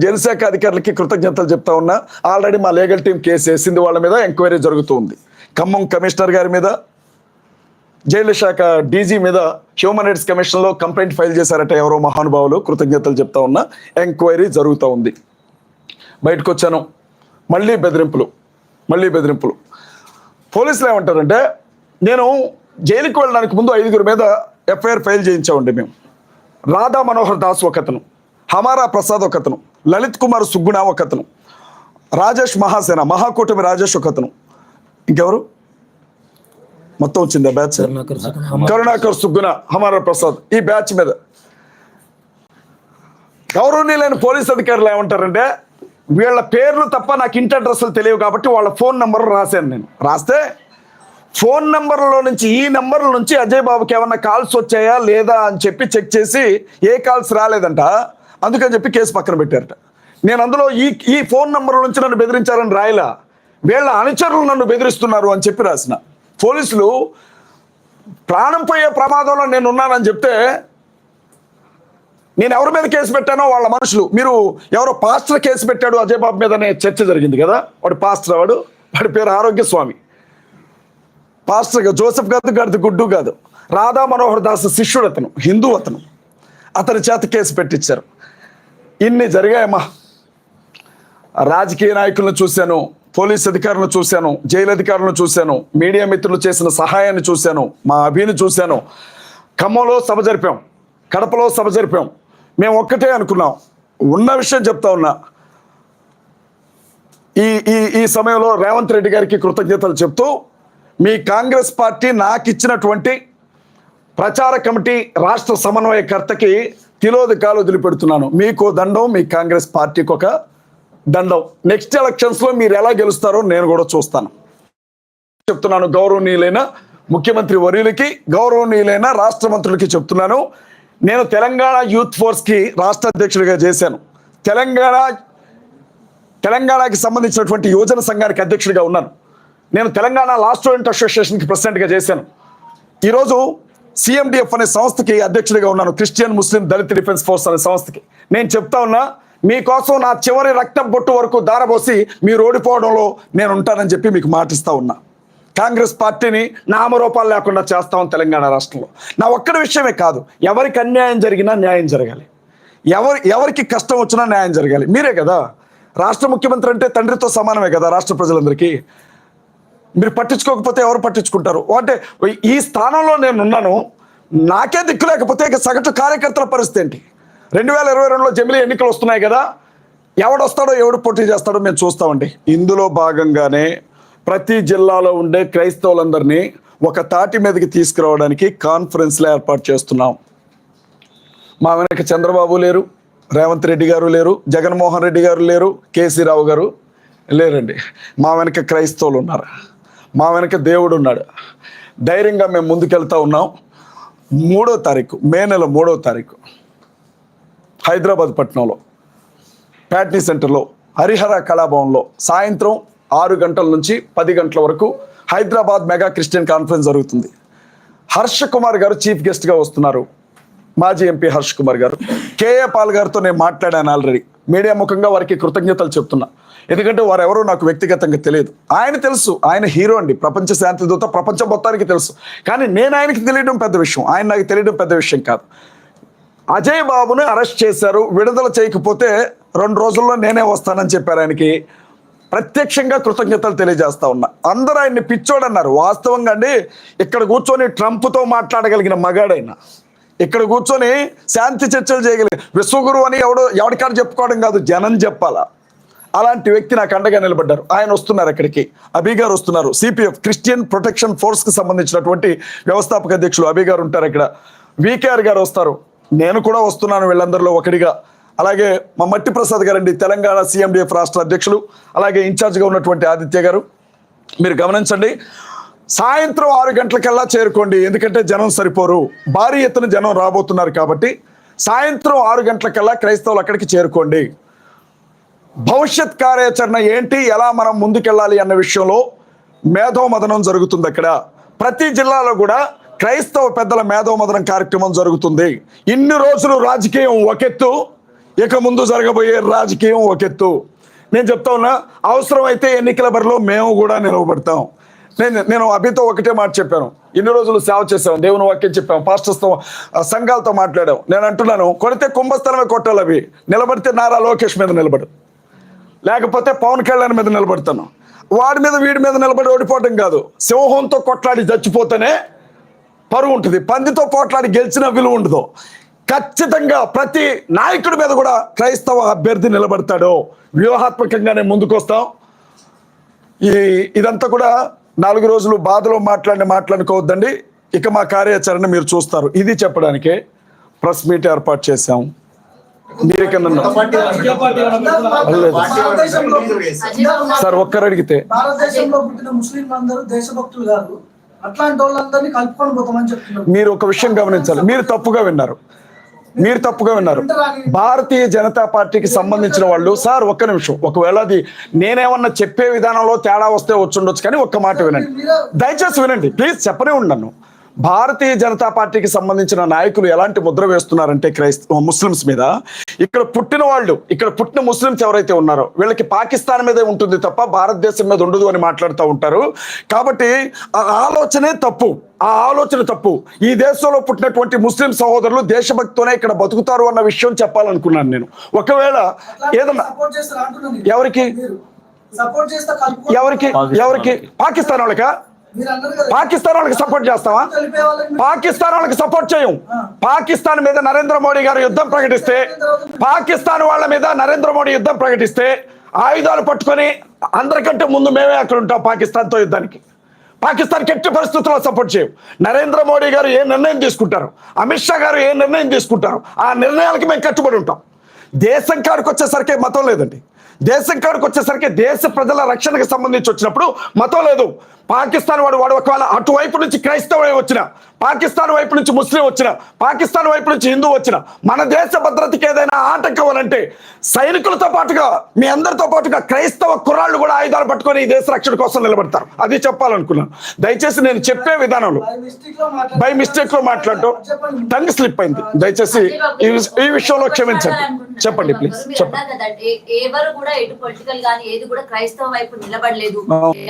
జైలు శాఖ అధికారులకి కృతజ్ఞతలు చెప్తా ఉన్నా. ఆల్రెడీ మా లీగల్ టీం కేసు వేసింది, వాళ్ళ మీద ఎంక్వైరీ జరుగుతుంది. ఖమ్మం కమిషనర్ గారి మీద, జైలు శాఖ డీజీ మీద హ్యూమన్ రైట్స్ కమిషన్లో కంప్లైంట్ ఫైల్ చేశారట ఎవరో మహానుభావులు. కృతజ్ఞతలు చెప్తా ఉన్నా. ఎంక్వైరీ జరుగుతూ ఉంది. బయటకు వచ్చాను, మళ్ళీ బెదిరింపులు. పోలీసులు ఏమంటారంటే, నేను జైలుకి వెళ్ళడానికి ముందు 5 మీద ఎఫ్ఐఆర్ ఫైల్ చేయించామండి మేము. రాధా మనోహర్ దాస్ ఒకతను, హమారా ప్రసాద్ ఒకతను, లలిత్ కుమార్ సుగ్గుణ ఒకతను, రాజేష్ మహాసేన, మహాకూటమి రాజేష్ ఒకతను, ఇంకెవరు మొత్తం వచ్చింది బ్యాచ్, కరుణాకర్ సుగ్గుణ, హమారా ప్రసాద్. ఈ బ్యాచ్ మీద గౌరవనీయులైన పోలీస్ అధికారులు ఏమంటారంటే, వీళ్ళ పేర్లు తప్ప నాకు ఇంటి అడ్రస్లు తెలియవు కాబట్టి వాళ్ళ ఫోన్ నెంబర్ రాశాను. నేను రాస్తే ఫోన్ నెంబర్లో నుంచి, ఈ నెంబర్ల నుంచి అజయ్ బాబుకి ఏమన్నా కాల్స్ వచ్చాయా లేదా అని చెప్పి చెక్ చేసి ఏ కాల్స్ రాలేదంట. అందుకని చెప్పి కేసు పక్కన పెట్టారట. నేను అందులో ఈ ఫోన్ నెంబర్ నుంచి నన్ను బెదిరించారని రాయలా, వీళ్ళ అనుచరులు నన్ను బెదిరిస్తున్నారు అని చెప్పి రాసిన. పోలీసులు ప్రాణం పోయే ప్రమాదంలో నేను ఉన్నానని చెప్తే, నేను ఎవరి మీద కేసు పెట్టానో వాళ్ళ మనుషులు, మీరు ఎవరో పాస్టర్ కేసు పెట్టాడు అజయ్ బాబు మీద అనే చర్చ జరిగింది కదా. వాడు పాస్టర్, వాడి పేరు ఆరోగ్యస్వామి. పాస్టర్ జోసెఫ్ గారిది గుడ్డు కాదు, రాధా మనోహర్ దాస్ శిష్యుడు, అతను హిందూ, అతని చేత కేసు పెట్టించారు. ఇన్ని జరిగాయమ్మా. రాజకీయ నాయకులను చూశాను, పోలీస్ అధికారులను చూశాను, జైలు అధికారులను చూశాను, మీడియా మిత్రులు చేసిన సహాయాన్ని చూశాను, మా అభిని చూశాను. ఖమ్మంలో సభ జరిపాం, కడపలో సభ జరిపాం. మేము ఒక్కటే అనుకున్నాం, ఉన్న విషయం చెప్తా ఉన్నా. ఈ సమయంలో రేవంత్ రెడ్డి గారికి కృతజ్ఞతలు చెప్తూ, మీ కాంగ్రెస్ పార్టీ నాకు ఇచ్చినటువంటి ప్రచార కమిటీ రాష్ట్ర సమన్వయకర్తకి తిలోదకాలు వదిలిపెడుతున్నాను. మీకు దండం, మీ కాంగ్రెస్ పార్టీకి ఒక దండం. నెక్స్ట్ ఎలక్షన్స్లో మీరు ఎలా గెలుస్తారో నేను కూడా చూస్తాను చెప్తున్నాను. గౌరవనీయులైన ముఖ్యమంత్రి వర్యులకి, గౌరవనీయులైన రాష్ట్ర మంత్రులకి చెప్తున్నాను. నేను తెలంగాణ యూత్ ఫోర్స్కి రాష్ట్ర అధ్యక్షుడిగా చేశాను. తెలంగాణకి సంబంధించినటువంటి యువజన సంఘానికి అధ్యక్షుడిగా ఉన్నాను. నేను తెలంగాణ లా స్టూడెంట్ అసోసియేషన్కి ప్రెసిడెంట్గా చేశాను. ఈరోజు సిఎండిఎఫ్ అనే సంస్థకి అధ్యక్షుడిగా ఉన్నాను, క్రిస్టియన్ ముస్లిం దళిత్ డిఫెన్స్ ఫోర్స్ అనే సంస్థకి. నేను చెప్తా ఉన్నా, మీకోసం నా చివరి రక్తం బొట్టు వరకు దారబోసి మీరు ఓడిపోవడంలో నేను ఉంటానని చెప్పి మీకు మాటిస్తా ఉన్నా. కాంగ్రెస్ పార్టీని నామరూపాలు లేకుండా చేస్తామని తెలంగాణ రాష్ట్రంలో. నా ఒక్కడి విషయమే కాదు, ఎవరికి అన్యాయం జరిగినా న్యాయం జరగాలి, ఎవరికి కష్టం వచ్చినా న్యాయం జరగాలి. మీరే కదా రాష్ట్ర ముఖ్యమంత్రి అంటే, తండ్రితో సమానమే కదా రాష్ట్ర ప్రజలందరికీ. మీరు పట్టించుకోకపోతే ఎవరు పట్టించుకుంటారు? అంటే ఈ స్థానంలో నేను ఉన్నాను, నాకే దిక్కు లేకపోతే ఇక సగటు కార్యకర్తల పరిస్థితి ఏంటి? 2022లో జమిలీ ఎన్నికలు వస్తున్నాయి కదా, ఎవడొస్తాడో ఎవడు పోటీ చేస్తాడో మేము చూస్తామండి. ఇందులో భాగంగానే ప్రతి జిల్లాలో ఉండే క్రైస్తవులందరినీ ఒక తాటి మీదకి తీసుకురావడానికి కాన్ఫరెన్స్లు ఏర్పాటు చేస్తున్నాం. మా వెనక చంద్రబాబు లేరు, రేవంత్ రెడ్డి గారు లేరు, జగన్మోహన్ రెడ్డి గారు లేరు, కేసీ రావు గారు లేరండి. మా వెనక క్రైస్తవులు ఉన్నారు, మా వెనక దేవుడు ఉన్నాడు. ధైర్యంగా మేము ముందుకెళ్తా ఉన్నాం. 3వ తారీఖు, మే నెల 3వ తారీఖు హైదరాబాద్ పట్టణంలో ప్యాట్నీ సెంటర్లో హరిహర కళాభవన్లో సాయంత్రం 6 గంటల నుంచి 10 గంటల వరకు హైదరాబాద్ మెగా క్రిస్టియన్ కాన్ఫరెన్స్ జరుగుతుంది. హర్ష కుమార్ గారు చీఫ్ గెస్ట్గా వస్తున్నారు. మాజీ ఎంపీ హర్ష్ కుమార్ గారు, కేఏ పాల్ గారితో నేను మాట్లాడాను ఆల్రెడీ. మీడియా ముఖంగా వారికి కృతజ్ఞతలు చెప్తున్నా. ఎందుకంటే వారు ఎవరో నాకు వ్యక్తిగతంగా తెలియదు. ఆయన తెలుసు, ఆయన హీరో అండి, ప్రపంచ శాంతి దూత, ప్రపంచం మొత్తానికి తెలుసు. కానీ నేను ఆయనకి తెలియడం పెద్ద విషయం, ఆయన నాకు తెలియడం పెద్ద విషయం కాదు. అజయ్ బాబుని అరెస్ట్ చేశారు, విడుదల చేయకపోతే 2 రోజుల్లో నేనే వస్తానని చెప్పారు. ఆయనకి ప్రత్యక్షంగా కృతజ్ఞతలు తెలియజేస్తా ఉన్నా. అందరూ ఆయన్ని పిచ్చోడన్నారు. వాస్తవంగా అండి, ఇక్కడ కూర్చొని ట్రంప్తో మాట్లాడగలిగిన మగాడైనా, ఇక్కడ కూర్చొని శాంతి చర్చలు చేయగలిగిన విశ్వగురు అని ఎవరికాడు చెప్పుకోవడం కాదు, జనం చెప్పాలా. అలాంటి వ్యక్తి నాకు అండగా నిలబడ్డారు. ఆయన వస్తున్నారు అక్కడికి, అభి గారు వస్తున్నారు. సిపిఎఫ్ క్రిస్టియన్ ప్రొటెక్షన్ ఫోర్స్కి సంబంధించినటువంటి వ్యవస్థాపక అధ్యక్షులు అభి గారు ఉంటారు ఇక్కడ. వికేఆర్ గారు వస్తారు, నేను కూడా వస్తున్నాను వీళ్ళందరిలో ఒకటిగా. అలాగే మా మట్టి ప్రసాద్ గారండి, తెలంగాణ సిఎండిఎఫ్ రాష్ట్ర అధ్యక్షులు, అలాగే ఇన్ఛార్జ్గా ఉన్నటువంటి ఆదిత్య గారు. మీరు గమనించండి, సాయంత్రం 6 గంటలకల్లా చేరుకోండి, ఎందుకంటే జనం సరిపోరు, భారీ ఎత్తున జనం రాబోతున్నారు కాబట్టి సాయంత్రం 6 గంటలకల్లా క్రైస్తవులు అక్కడికి చేరుకోండి. భవిష్యత్ కార్యాచరణ ఏంటి, ఎలా మనం ముందుకెళ్ళాలి అన్న విషయంలో మేధోమథనం జరుగుతుంది. అక్కడ ప్రతి జిల్లాలో కూడా క్రైస్తవ పెద్దల మేధోమథనం కార్యక్రమం జరుగుతుంది. ఇన్ని రోజులు రాజకీయం ఒకెత్తు, ఇక ముందు జరగబోయే రాజకీయం ఒకెత్తు. నేను చెప్తా ఉన్నా, అవసరమైతే ఎన్నికల బరిలో మేము కూడా నిలవబడతాం. నేను అభితో ఒకటే మాట చెప్పాను, ఇన్ని రోజులు సేవ చేసాం, దేవుని వాక్యం చెప్పాం, పాస్టర్స్తో సంఘాలతో మాట్లాడాం. నేను అంటున్నాను, కొడితే కుంభస్థలమే కొట్టాలి, అవి నిలబడితే నారా లోకేష్ మీద నిలబడు, లేకపోతే పవన్ కళ్యాణ్ మీద నిలబడతాను. వాడి మీద వీడి మీద నిలబడి ఓడిపోవటం కాదు, సింహంతో కొట్లాడి చచ్చిపోతేనే పరువు ఉంటుంది, పందితో పోట్లాడి గెలిచిన విలువ ఉండదు. ఖచ్చితంగా ప్రతి నాయకుడి మీద కూడా క్రైస్తవ అభ్యర్థి నిలబడతాడు. వ్యూహాత్మకంగానే ముందుకు వస్తాం. ఇదంతా కూడా 4 రోజులు బాధలో మాట్లాడుకోవద్దండి. ఇక మా కార్యాచరణ మీరు చూస్తారు. ఇది చెప్పడానికే ప్రెస్ మీట్ ఏర్పాటు చేశాం. మీరేకన్నా సార్ ఒక్కరు అడిగితే భారతదేశంలో పుట్టిన ముస్లింలందరూ దేశభక్తులు కాదు, అట్లాంటి వాళ్ళందరినీ కలుపుకొని పోతామని చెప్తున్నారు. మీరు ఒక విషయం గమనించాలి, మీరు తప్పుగా విన్నారు. భారతీయ జనతా పార్టీకి సంబంధించిన వాళ్ళు, సార్ ఒక్క నిమిషం, ఒకవేళ అది నేనేమన్నా చెప్పే విధానంలో తేడా వస్తే వచ్చుండొచ్చు, కానీ ఒక్క మాట వినండి, దయచేసి వినండి ప్లీజ్, చెప్పనే ఉన్నాను. భారతీయ జనతా పార్టీకి సంబంధించిన నాయకులు ఎలాంటి ముద్ర వేస్తున్నారంటే ముస్లిమ్స్ మీద, ఇక్కడ పుట్టిన ముస్లిమ్స్ ఎవరైతే ఉన్నారో వీళ్ళకి పాకిస్తాన్ మీదే ఉంటుంది తప్ప భారతదేశం మీద ఉండదు అని మాట్లాడుతూ ఉంటారు. కాబట్టి ఆ ఆలోచన తప్పు. ఈ దేశంలో పుట్టినటువంటి ముస్లిం సహోదరులు దేశభక్తితోనే ఇక్కడ బతుకుతారు అన్న విషయం చెప్పాలనుకున్నాను నేను. ఒకవేళ ఏదన్నా ఎవరికి పాకిస్తాన్ వాళ్ళకి సపోర్ట్ చేస్తావా? పాకిస్తాన్ వాళ్ళకి సపోర్ట్ చేయం. పాకిస్తాన్ మీద నరేంద్ర మోడీ గారు యుద్ధం ప్రకటిస్తే, పాకిస్తాన్ వాళ్ళ మీద నరేంద్ర మోడీ యుద్ధం ప్రకటిస్తే ఆయుధాలు పట్టుకొని అందరికంటే ముందు మేమే అక్కడ ఉంటాం పాకిస్తాన్తో యుద్ధానికి. పాకిస్తాన్కి ఎట్టి పరిస్థితుల్లో సపోర్ట్ చేయం. నరేంద్ర మోడీ గారు ఏ నిర్ణయం తీసుకుంటారు, అమిత్ షా గారు ఏ నిర్ణయం తీసుకుంటారు, ఆ నిర్ణయాలకి మేము కట్టుబడి ఉంటాం. దేశం కాడికి వచ్చేసరికి మతం లేదండి. దేశం కాడికి వచ్చేసరికి దేశ ప్రజల రక్షణకు సంబంధించి వచ్చినప్పుడు మతం లేదు. పాకిస్తాన్ వాడు ఒకవేళ అటువైపు నుంచి క్రైస్తవుడే వచ్చిన, పాకిస్తాన్ వైపు నుంచి ముస్లిం వచ్చిన, పాకిస్తాన్ వైపు నుంచి హిందూ వచ్చిన, మన దేశ భద్రతకి ఏదైనా ఆటంకం అనంటే సైనికులతో పాటుగా మీ అందరితో పాటుగా క్రైస్తవ కుర్రాళ్ళు కూడా ఆయుధాలు పట్టుకొని ఈ దేశ రక్షణ కోసం నిలబడతారు. అది చెప్పాలనుకున్నాను. దయచేసి నేను చెప్పే విధానంలో బై మిస్టేక్ లో మాట్లాడటం టంగ్ స్లిప్ అయింది. దయచేసి ఈ విషయంలో క్షమించండి. చెప్పండి ప్లీజ్. చెప్పండి. ఎవరు కూడా ఎటు పొలిటికల్ గానీ ఏది కూడా క్రైస్తవ వైపు నిలబడలేదు,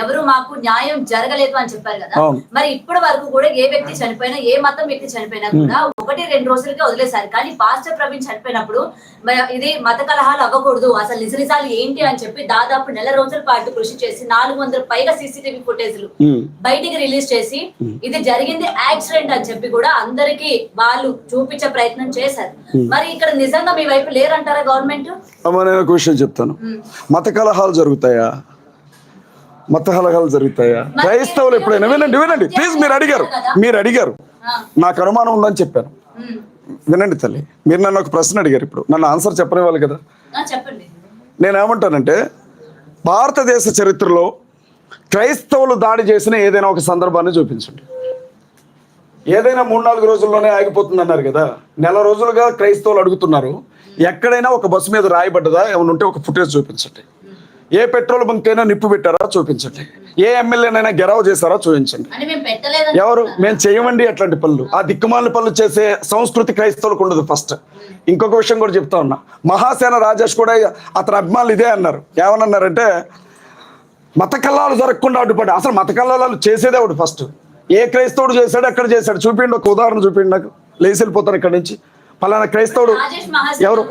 ఎవరు మాకు న్యాయం జరగలేదు అని చెప్పారు కదా. మరి ఇప్పటి వరకు కూడా ఏ వ్యక్తి చనిపోయినా, ఏ మతం వ్యక్తి చనిపోయినా కూడా 1-2 రోజులకే వదిలేశారు. కానీ పాస్టర్ ప్రవీణ్ చనిపోయినప్పుడు ఇది మత కలహాలు అవ్వకూడదు, అసలు నిజాలు ఏంటి అని చెప్పి దాదాపు 1 నెల రోజుల పాటు కృషి చేసి 400 పైగా సీసీటీవీ ఫుటేజ్లు బయటికి రిలీజ్ చేసి ఇది జరిగింది యాక్సిడెంట్ అని చెప్పి కూడా అందరికి వాళ్ళు చూపించే ప్రయత్నం చేశారు. మరి ఇక్కడ నిజంగా మీ వైపు లేరంటారా గవర్నమెంట్? నేను ఒక విషయం చెప్తాను. మత కలహాలు జరుగుతాయా? క్రైస్తవులు ఎప్పుడైనా వినండి ప్లీజ్. మీరు అడిగారు నాకు అనుమానం ఉందని చెప్పాను. వినండి తల్లి, మీరు నన్ను ఒక ప్రశ్న అడిగారు, ఇప్పుడు నన్ను ఆన్సర్ చెప్పనివ్వాలి కదా. నేనేమంటానంటే, భారతదేశ చరిత్రలో క్రైస్తవులు దాడి చేసిన ఏదైనా ఒక సందర్భాన్ని చూపించండి. ఏదైనా 3-4 రోజుల్లోనే ఆగిపోతుంది అన్నారు కదా. 1 నెల రోజులుగా క్రైస్తవులు అడుగుతున్నారు, ఎక్కడైనా ఒక బస్సు మీద రాయబడ్డదా, ఏమైనా ఉంటే ఒక ఫుటేజ్ చూపించండి. ఏ పెట్రోల్ బంక్ అయినా నిప్పు పెట్టారా చూపించండి. ఏ ఎమ్మెల్యేనైనా గెరావ్ చేశారో చూపించండి. అంటే మేము పెట్టలేదని ఎవరు? మేము చేయమండి అట్లాంటి పనులు. ఆ దిక్కుమాలిన పనులు చేసే సంస్కృతి క్రైస్తవులకు ఉండదు. ఫస్ట్ ఇంకొక విషయం కూడా చెప్తా ఉన్నా, మహాసేన రాజేష్ కూడా అతని అభిమానులు ఇదే అన్నారు. ఏమన్నారంటే మత కల్లాలు జరగకుండా అడ్డుపడ్డా. అసలు మత కల్లాలు చేసేదే ఒకటి. ఫస్ట్ ఏ క్రైస్తవుడు చేశాడు, ఎక్కడ చేశాడు చూపిండి, ఒక ఉదాహరణ చూపిండి నాకు. లేచి వెళ్ళిపోతాను ఇక్కడ నుంచి. పలానా క్రైస్తవుడు ఎవరు?